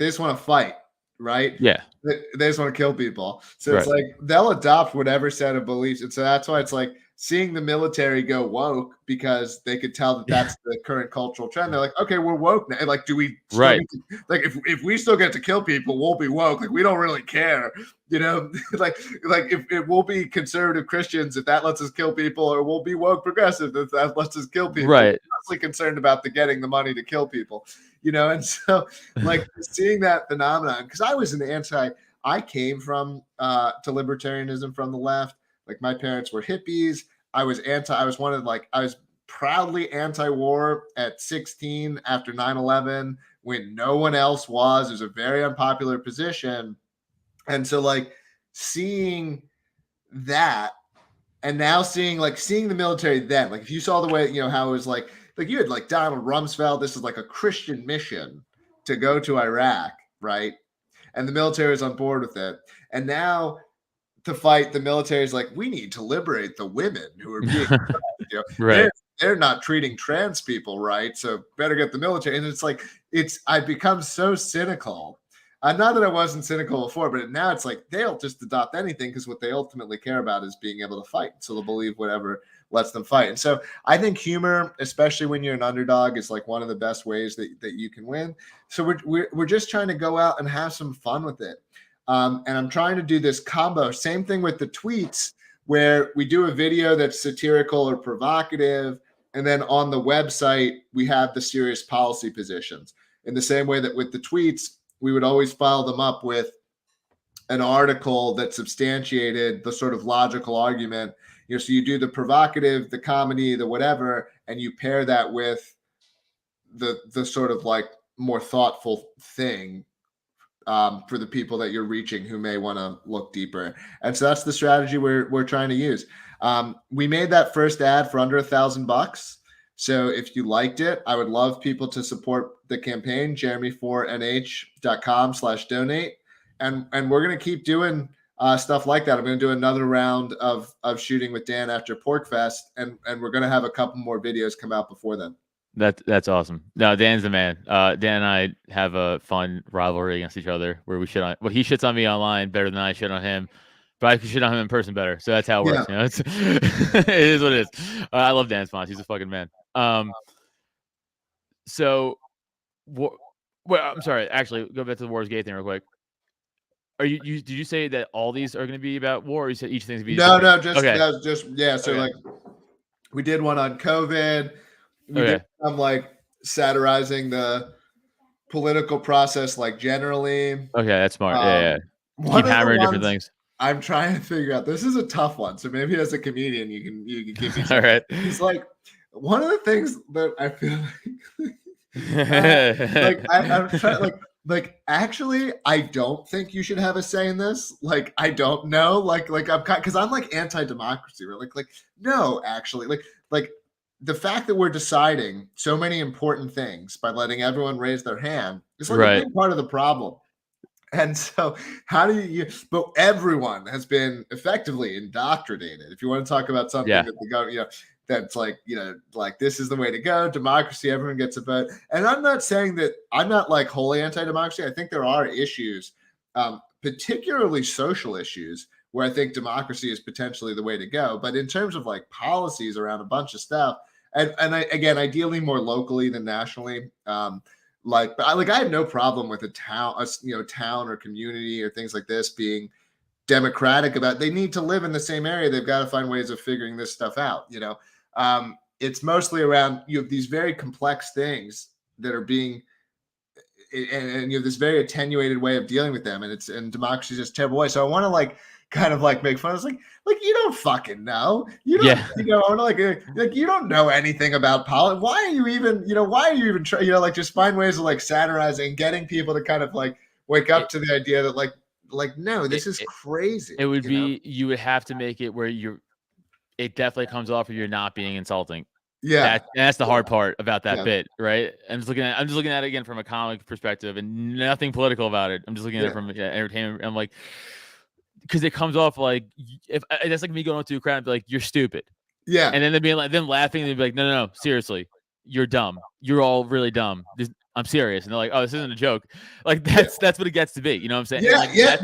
just want to fight, right? Yeah. They just want to kill people. So it's Right. like they'll adopt whatever set of beliefs. And so that's why it's like seeing the military go woke because they could tell that that's the current cultural trend. They're like, okay, we're woke now. Like, do we still Right. like if we still get to kill people, we'll be woke. Like, we don't really care, like if we'll be conservative Christians if that lets us kill people, or we'll be woke progressive if that lets us kill people. Right. We're mostly concerned about getting the money to kill people, and so like seeing that phenomenon, because I came from to libertarianism from the left. Like my parents were hippies. I was proudly anti-war at 16 after 9/11 when no one else was. It was a very unpopular position. And so like seeing that, and now seeing the military then, like if you saw the way, how it was like you had like Donald Rumsfeld, this is like a Christian mission to go to Iraq, right? And the military is on board with it. And now to fight, the military is like, we need to liberate the women who are being Right. they're not treating trans people right, so better get the military. And it's like I've become so cynical. Not that I wasn't cynical before, but now it's like they'll just adopt anything because what they ultimately care about is being able to fight. So they'll believe whatever lets them fight. And so I think humor, especially when you're an underdog, is like one of the best ways that you can win. So we're just trying to go out and have some fun with it. And I'm trying to do this combo. Same thing with the tweets, where we do a video that's satirical or provocative, and then on the website we have the serious policy positions. In the same way that with the tweets, we would always follow them up with an article that substantiated the sort of logical argument. So you do the provocative, the comedy, the whatever, and you pair that with the sort of like more thoughtful thing for the people that you're reaching who may want to look deeper. And so that's the strategy we're trying to use. We made that first ad for under $1,000. So if you liked it, I would love people to support the campaign, jeremy4nh.com/donate. And we're going to keep doing stuff like that. I'm going to do another round of shooting with Dan after PorcFest, and we're going to have a couple more videos come out before then. That's awesome. No, Dan's the man. Dan and I have a fun rivalry against each other where he shits on me online better than I shit on him, but I can shit on him in person better. So that's how it works. Yeah. It is what it is. I love Dan Spons. He's a fucking man. So, I'm sorry. Actually, go back to the War's Gate thing real quick. Did you say that all these are going to be about war, or you said each thing's going to be No, okay. So like we did one on COVID. We did some like satirizing the political process, like generally. Okay, that's smart. Yeah. Keep hammering different things. I'm trying to figure out. This is a tough one, so maybe as a comedian, you can give me. All right. It's like one of the things that I feel I'm trying like actually I don't think you should have a say in this. Like I don't know. Like I'm because I'm like anti-democracy. Right? Like no, actually like the fact that we're deciding so many important things by letting everyone raise their hand is like Right. a big part of the problem. And so how do you but everyone has been effectively indoctrinated. If you want to talk about something Yeah. that the government, that's like, like this is the way to go, democracy, everyone gets a vote. And I'm not saying that I'm not like wholly anti-democracy. I think there are issues, particularly social issues, where I think democracy is potentially the way to go. But in terms of like policies around a bunch of stuff, and again, ideally more locally than nationally, but I have no problem with a town or community or things like this being democratic about. They need to live in the same area. They've got to find ways of figuring this stuff out. It's mostly around you have these very complex things that are being, and you have this very attenuated way of dealing with them, and democracy is just a terrible way. So I want to like kind of like make fun. It's like you don't fucking know. You don't. Yeah. I want to like you don't know anything about politics. Why are you even? Why are you even trying? Like just find ways of like satirizing, getting people to kind of like wake up to the idea that like no, this is crazy. It would be you would have to make it where it definitely comes off where you're not being insulting. Yeah, that's the hard part about that bit, right? I'm just looking at it again from a comic perspective and nothing political about it. I'm just looking at it from entertainment. I'm like, because it comes off like if that's like me going up to a crowd and be like, "You're stupid," and then they're being like them laughing and they'd be like, "No, seriously, you're dumb. You're all really dumb. I'm serious." And they're like, "Oh, this isn't a joke." Like that's what it gets to be. You know what I'm saying? Yeah, that's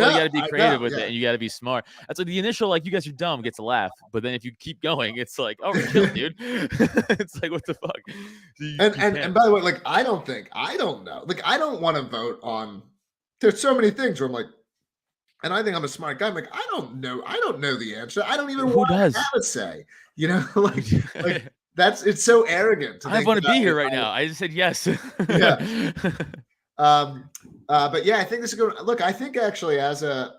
why you got to be creative with it, and you got to be smart. That's like the initial like, "You guys are dumb," gets a laugh, but then if you keep going, it's like, "Oh, chill, dude." It's like, what the fuck? And by the way, like I don't know. Like I don't want to vote on. There's so many things where I'm like. And I think I'm a smart guy. I'm like, I don't know the answer. I don't even want to have a say. Like it's so arrogant. I want to be here right now. I just said yes. Yeah. But yeah, I think this is good. Look, I think actually as a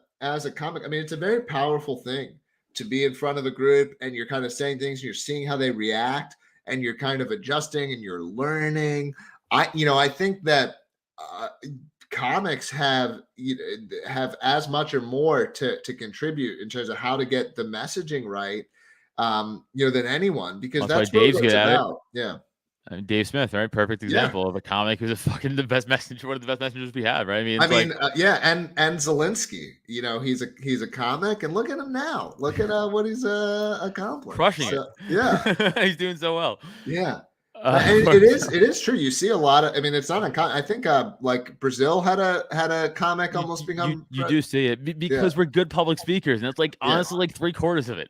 comic, I mean, it's a very powerful thing to be in front of a group and you're kind of saying things and you're seeing how they react and you're kind of adjusting and you're learning. I think that comics have as much or more to contribute in terms of how to get the messaging right, than anyone, because that's why really Dave's good at it. Yeah. Dave Smith, right? Perfect example of a comic who's the best messenger, one of the best messengers we have, right? And Zelensky, he's a comic, and look at him now. Look at what he's accomplished. Crushing it. Yeah. He's doing so well. Yeah. It is true. You see a lot of. I mean, it's not uncommon. I think like Brazil had a comic almost become. You do see it because we're good public speakers, and it's like honestly like 3/4 of it.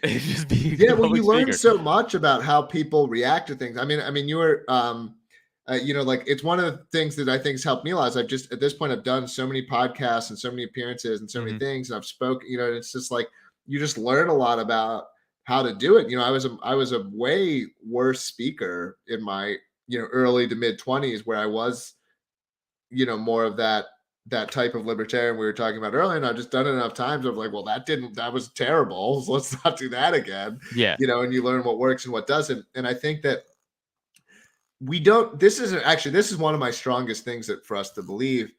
It's just being well, you learn so much about how people react to things. I mean, you were like it's one of the things that I think has helped me a lot. Is I've just at this point I've done so many podcasts and so many appearances and so many things, and I've spoken. And it's just like you just learn a lot about how to do it. I was a way worse speaker in my, early to mid 20s where I was, more of that type of libertarian we were talking about earlier. And I've just done it enough times of like, well, that was terrible. So let's not do that again. Yeah. And you learn what works and what doesn't. And I think that this is one of my strongest things for us to believe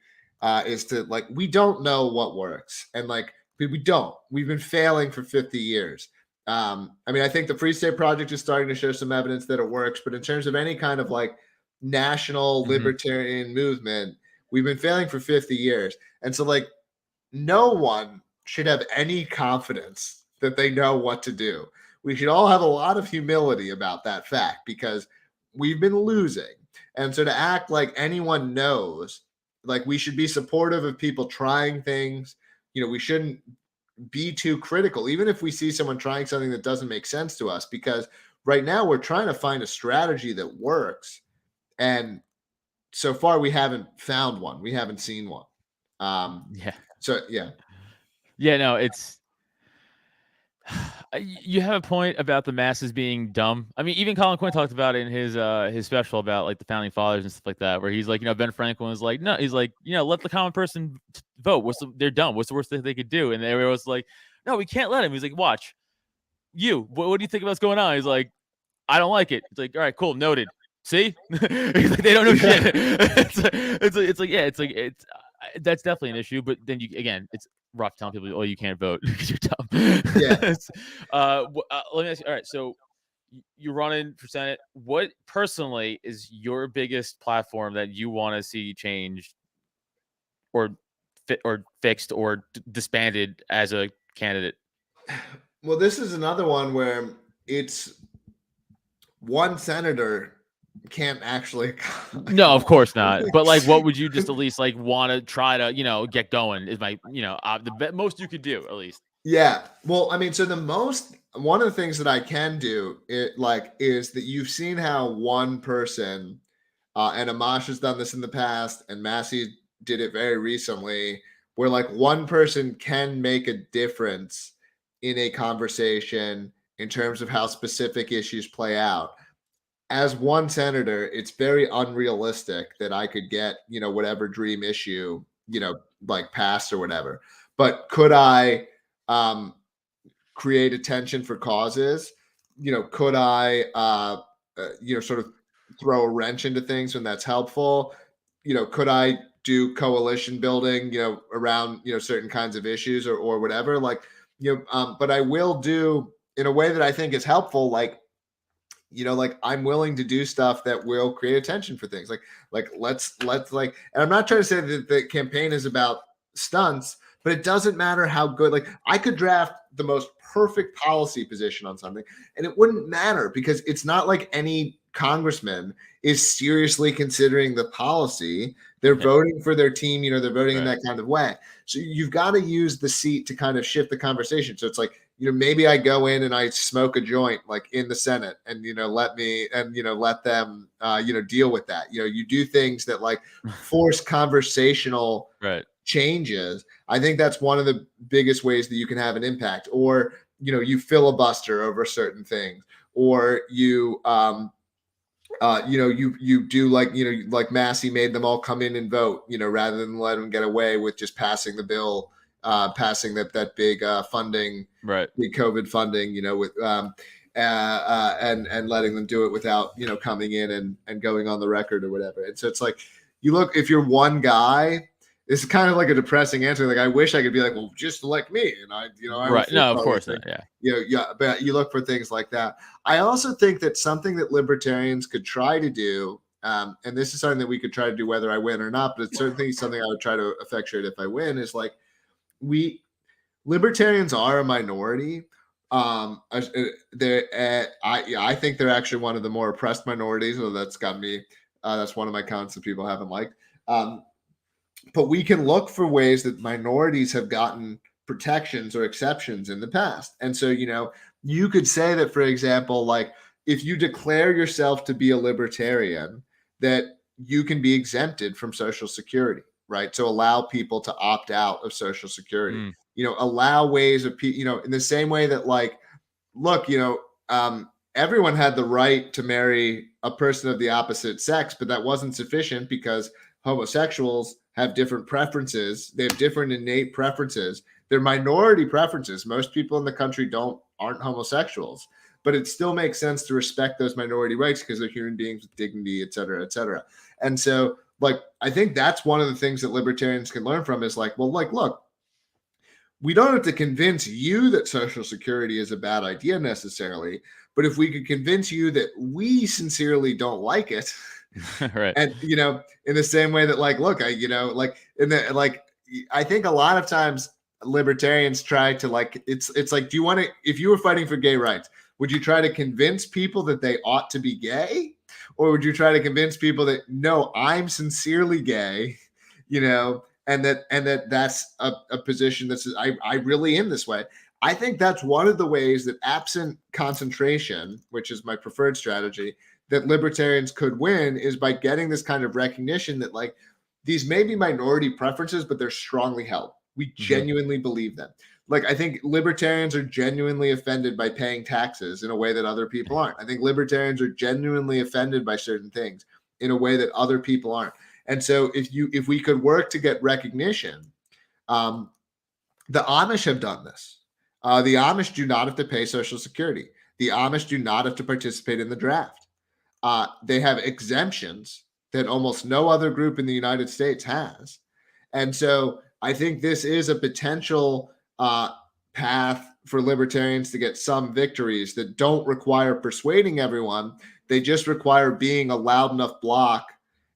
is to like, we don't know what works. And like, we've been failing for 50 years. I think the Free State Project is starting to show some evidence that it works, but in terms of any kind of like national libertarian movement, we've been failing for 50 years. And so like no one should have any confidence that they know what to do. We should all have a lot of humility about that fact because we've been losing. And so to act like anyone knows, like we should be supportive of people trying things, we shouldn't be too critical, even if we see someone trying something that doesn't make sense to us, because right now we're trying to find a strategy that works. And so far we haven't found one. We haven't seen one. No, it's, you have a point about the masses being dumb. I mean, even Colin Quinn talked about it in his special about like the founding fathers and stuff like that, where he's like, Ben Franklin was like, no, he's like, let the common person vote. They're dumb. What's the worst thing they could do? And everyone was like, no, we can't let him. He's like, watch what do you think about what's going on? He's like, I don't like it. It's like, all right, cool, noted. See, he's like, they don't know shit. That's definitely an issue. But then it's rough telling people, oh, you can't vote because you're dumb. Yeah. Let me ask you. All right, so you're running for Senate. What personally is your biggest platform that you want to see changed or fixed or disbanded as a candidate? Well, this is another one where it's one senator can't actually No, of course not. But like, what would you just at least like want to try to, get going? Is my, the most you could do at least. Yeah. Well, I mean, so one of the things that I can do is that you've seen how one person, and Amash has done this in the past, and Massey did it very recently, where like one person can make a difference in a conversation in terms of how specific issues play out. As one senator, it's very unrealistic that I could get, whatever dream issue, like passed or whatever. But could I create attention for causes? Could I, sort of throw a wrench into things when that's helpful? Could I do coalition building, around, certain kinds of issues or whatever? But I will do in a way that I think is helpful, like I'm willing to do stuff that will create attention for things. Let's and I'm not trying to say that the campaign is about stunts, but it doesn't matter how good. Like I could draft the most perfect policy position on something, and it wouldn't matter because it's not like any congressman is seriously considering the policy. They're voting for their team, they're voting in that kind of way. So you've got to use the seat to kind of shift the conversation. So it's like, maybe I go in and I smoke a joint like in the Senate and, let them, deal with that. You do things that like force conversational changes. I think that's one of the biggest ways that you can have an impact. Or, you filibuster over certain things, or you do like Massey made them all come in and vote, rather than let them get away with just passing the bill, passing that big funding, big COVID funding, with and letting them do it without, coming in and going on the record or whatever. And so it's like, if you're one guy, it's kind of like a depressing answer. Like I wish I could be like, well, just elect me, and I right. No, of course not. Yeah. But you look for things like that. I also think that something that libertarians could try to do, and this is something that we could try to do whether I win or not, but it's certainly something I would try to effectuate if I win, is like libertarians are a minority. I think they're actually one of the more oppressed minorities. So that's got me. That's one of my comments that people haven't liked. But we can look for ways that minorities have gotten protections or exceptions in the past. And so, you could say that, for example, like if you declare yourself to be a libertarian, that you can be exempted from Social Security, right? So allow people to opt out of Social Security, allow ways of, in the same way that like, look, everyone had the right to marry a person of the opposite sex, but that wasn't sufficient because homosexuals have different preferences. They have different innate preferences. They're minority preferences. Most people in the country aren't homosexuals, but it still makes sense to respect those minority rights because they're human beings with dignity, et cetera, et cetera. And so, like, I think that's one of the things that libertarians can learn from is like, well, like, look, we don't have to convince you that Social Security is a bad idea necessarily, but if we could convince you that we sincerely don't like it, right. And in the same way that like, look, I think a lot of times libertarians try to like, it's like, do you want to, if you were fighting for gay rights, would you try to convince people that they ought to be gay? Or would you try to convince people that no, I'm sincerely gay, and that's a position that's I really am this way. I think that's one of the ways that absent concentration, which is my preferred strategy, that libertarians could win is by getting this kind of recognition that like these may be minority preferences, but they're strongly held. We genuinely believe them. Like I think libertarians are genuinely offended by paying taxes in a way that other people aren't. I think libertarians are genuinely offended by certain things in a way that other people aren't. And so if we could work to get recognition, the Amish have done this. The Amish do not have to pay Social Security. The Amish do not have to participate in the draft. They have exemptions that almost no other group in the United States has. And so I think this is a potential path for libertarians to get some victories that don't require persuading everyone. They just require being a loud enough block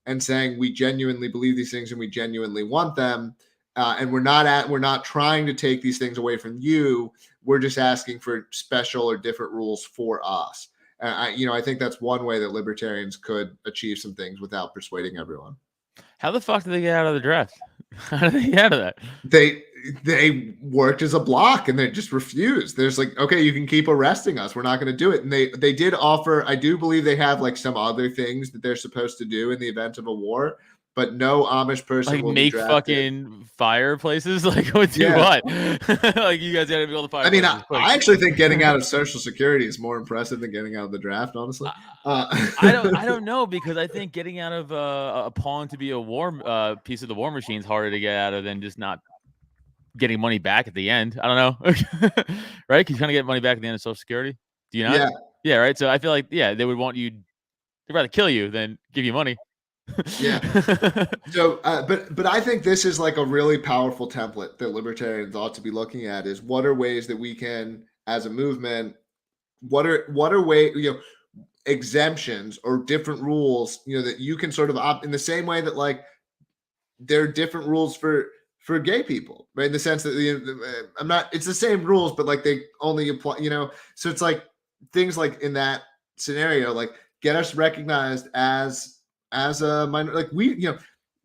and saying we genuinely believe these things and we genuinely want them. And we're not trying to take these things away from you. We're just asking for special or different rules for us. I think that's one way that libertarians could achieve some things without persuading everyone. How the fuck did they get out of the draft? How did they get out of that? They worked as a block and they just refused. There's like, okay, you can keep arresting us. We're not going to do it. And they did offer, I do believe they have like some other things that they're supposed to do in the event of a war, but no Amish person like will make be drafted. Fucking fireplaces. Like what? What? Like you guys got to build a fire. I mean, I actually think getting out of Social Security is more impressive than getting out of the draft. Honestly, I don't know, because I think getting out of a pawn to be a war piece of the war machine is harder to get out of than just not getting money back at the end. I don't know, right? Because you're trying to get money back at the end of Social Security. Do you know? Yeah, right. So I feel like they would want you. They'd rather kill you than give you money. Yeah. So, but I think this is like a really powerful template that libertarians ought to be looking at. Is what are ways that we can, as a movement, what are ways, exemptions or different rules, that you can sort of opt in the same way that like there are different rules for gay people, right? In the sense that it's the same rules, but like they only apply, so it's like things like in that scenario, like get us recognized as a minor, like we,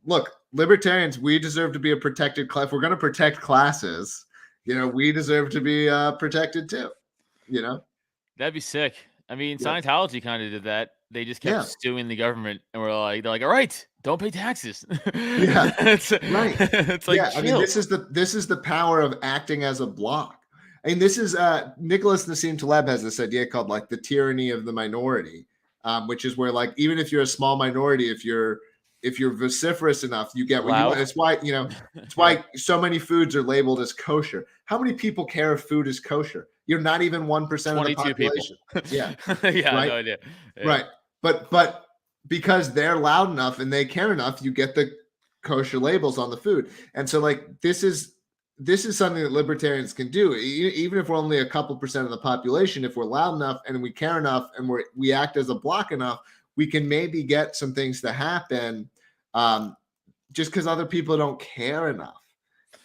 look, libertarians, we deserve to be a protected class. If we're going to protect classes, we deserve to be protected too, That'd be sick. I mean, Scientology kind of did that. They just kept suing the government, and they're like, all right, don't pay taxes. Yeah, right. It's like, I mean, this is the power of acting as a block. I mean, this is Nicholas Nassim Taleb has this idea called like the tyranny of the minority, which is where like even if you're a small minority, if you're vociferous enough, you get what you want. It's why it's why so many foods are labeled as kosher. How many people care if food is kosher? You're not even 1% of the population. People. Yeah, right? No idea. Yeah. Right, but because they're loud enough and they care enough, you get the kosher labels on the food. And so like this is something that libertarians can do, even if we're only a couple percent of the population. If we're loud enough and we care enough and we act as a block enough, we can maybe get some things to happen, just because other people don't care enough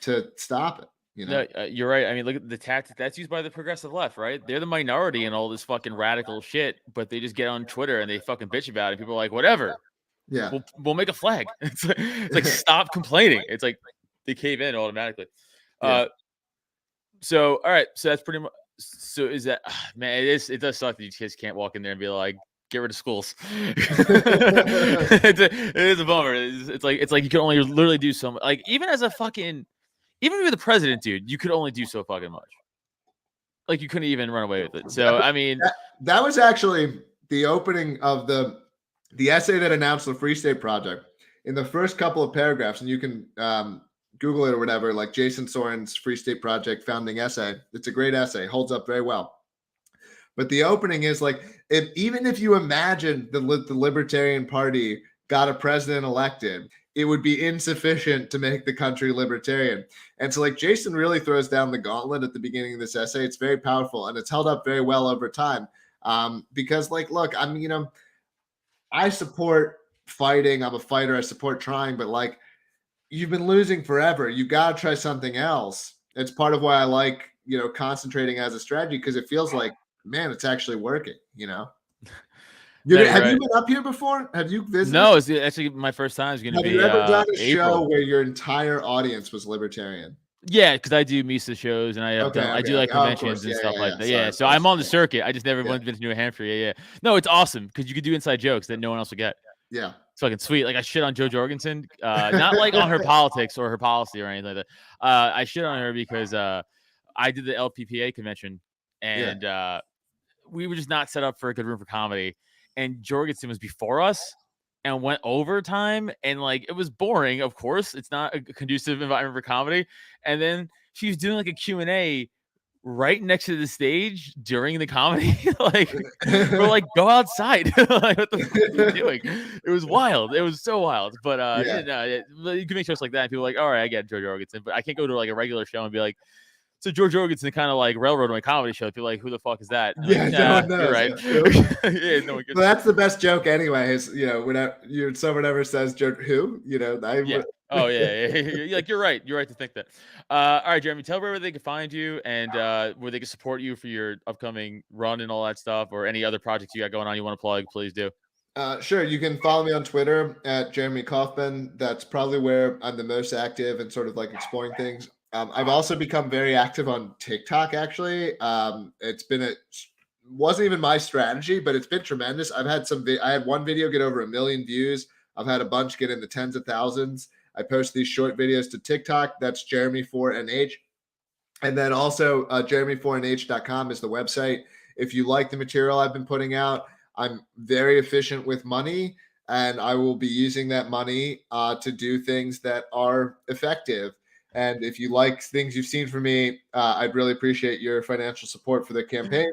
to stop it. No, you're right. I mean, look at the tactic that's used by the progressive left, right? They're the minority in all this fucking radical shit, but they just get on Twitter and they fucking bitch about it. People are like, whatever. Yeah, we'll make a flag. It's like stop complaining. It's like they cave in automatically. Yeah. So all right, so that's pretty much. So is that man? It does suck that you kids can't walk in there and be like, get rid of schools. It is a bummer. It's like you can only literally do so much. Like even if you're the president, dude, you could only do so fucking much. Like you couldn't even run away with it. So I mean, that was actually the opening of the essay that announced the Free State Project. In the first couple of paragraphs, and you can Google it or whatever, like Jason Soren's Free State Project founding essay. It's a great essay, holds up very well. But the opening is like, even if you imagine the Libertarian Party got a president elected, it would be insufficient to make the country libertarian. And so like Jason really throws down the gauntlet at the beginning of this essay. It's very powerful and it's held up very well over time. Because like, look, I support fighting. I'm a fighter. I support trying, but like you've been losing forever. You got to try something else. It's part of why I like, concentrating as a strategy, because it feels like, man, it's actually working, Have you been up here before? Have you visited? No, it's actually my first time. Is going to be. Have you ever done a April. show where your entire audience was libertarian? Yeah, because I do Misa shows and I do like conventions and stuff like that. Yeah, so I'm on the circuit. I just never been to New Hampshire. Yeah. No, it's awesome because you could do inside jokes that no one else would get. Yeah, it's fucking sweet. Like I shit on Jo Jorgensen, not like on her politics or her policy or anything like that. I shit on her because I did the LPPA convention and we were just not set up for a good room for comedy. And Jorgensen was before us and went overtime, and like it was boring. Of course, it's not a conducive environment for comedy. And then she was doing like a Q&A right next to the stage during the comedy. Like we're like, go outside. Like what the fuck are you doing? It was wild. It was so wild. But you can make shows like that and people are like, all right, I get Jo Jorgensen, but I can't go to like a regular show and be like, So George Jorgensen kind of like railroaded my comedy show. People like, who the fuck is that? And Yeah, like, no one knows. You're right. Yeah, no one gets. Well, that's the best joke anyway. Is whenever someone ever says who, Yeah. Oh yeah. Like you're right. You're right to think that. All right, Jeremy, tell everybody where they can find you and where they can support you for your upcoming run and all that stuff, or any other projects you got going on you want to plug. Please do. Sure. You can follow me on Twitter at Jeremy Kauffman. That's probably where I'm the most active and sort of like exploring things. I've also become very active on TikTok. Actually, wasn't even my strategy, but it's been tremendous. I've had I had one video get over 1 million views. I've had a bunch get in the tens of thousands. I post these short videos to TikTok. That's Jeremy4NH. And then also Jeremy4NH.com is the website. If you like the material I've been putting out, I'm very efficient with money, and I will be using that money to do things that are effective. And if you like things you've seen from me, I'd really appreciate your financial support for the campaign.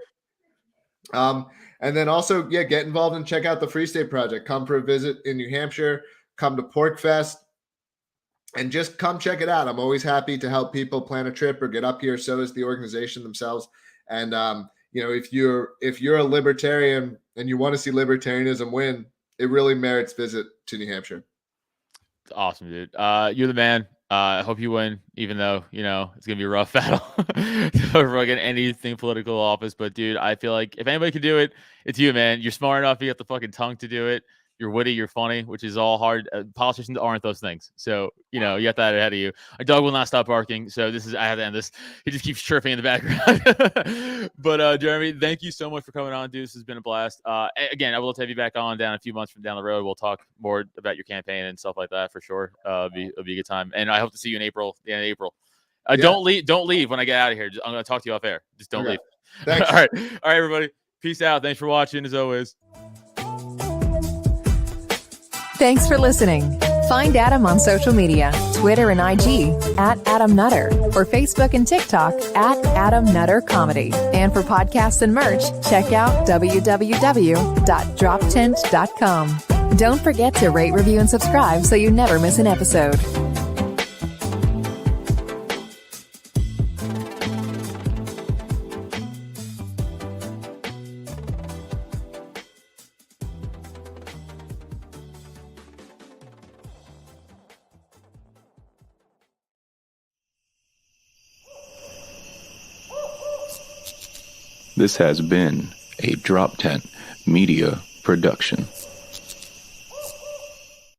And then also, get involved and check out the Free State Project. Come for a visit in New Hampshire. Come to Pork Fest. And just come check it out. I'm always happy to help people plan a trip or get up here. So is the organization themselves. And if you're a libertarian and you want to see libertarianism win, it really merits visit to New Hampshire. Awesome, dude. You're the man. I hope you win, even though it's gonna be a rough battle for like anything political office. But dude, I feel like if anybody can do it, it's you, man. You're smart enough. You got the fucking tongue to do it. You're witty, you're funny, which is all hard. Politicians aren't those things. So, you got that ahead of you. My dog will not stop barking. So I have to end this. He just keeps chirping in the background. But Jeremy, thank you so much for coming on, dude. This has been a blast. Again, I will have you back on down a few months from down the road. We'll talk more about your campaign and stuff like that for sure. It'll be a good time. And I hope to see you in April, the end of April. Don't leave when I get out of here. I'm going to talk to you off air. Just don't leave. Thanks. All right, everybody. Peace out. Thanks for watching as always. Thanks for listening. Find Adam on social media, Twitter and IG at Adam Nutter, or Facebook and TikTok at Adam Nutter Comedy. And for podcasts and merch, check out www.droptent.com. Don't forget to rate, review, and subscribe so you never miss an episode. This has been a Drop Tent Media production.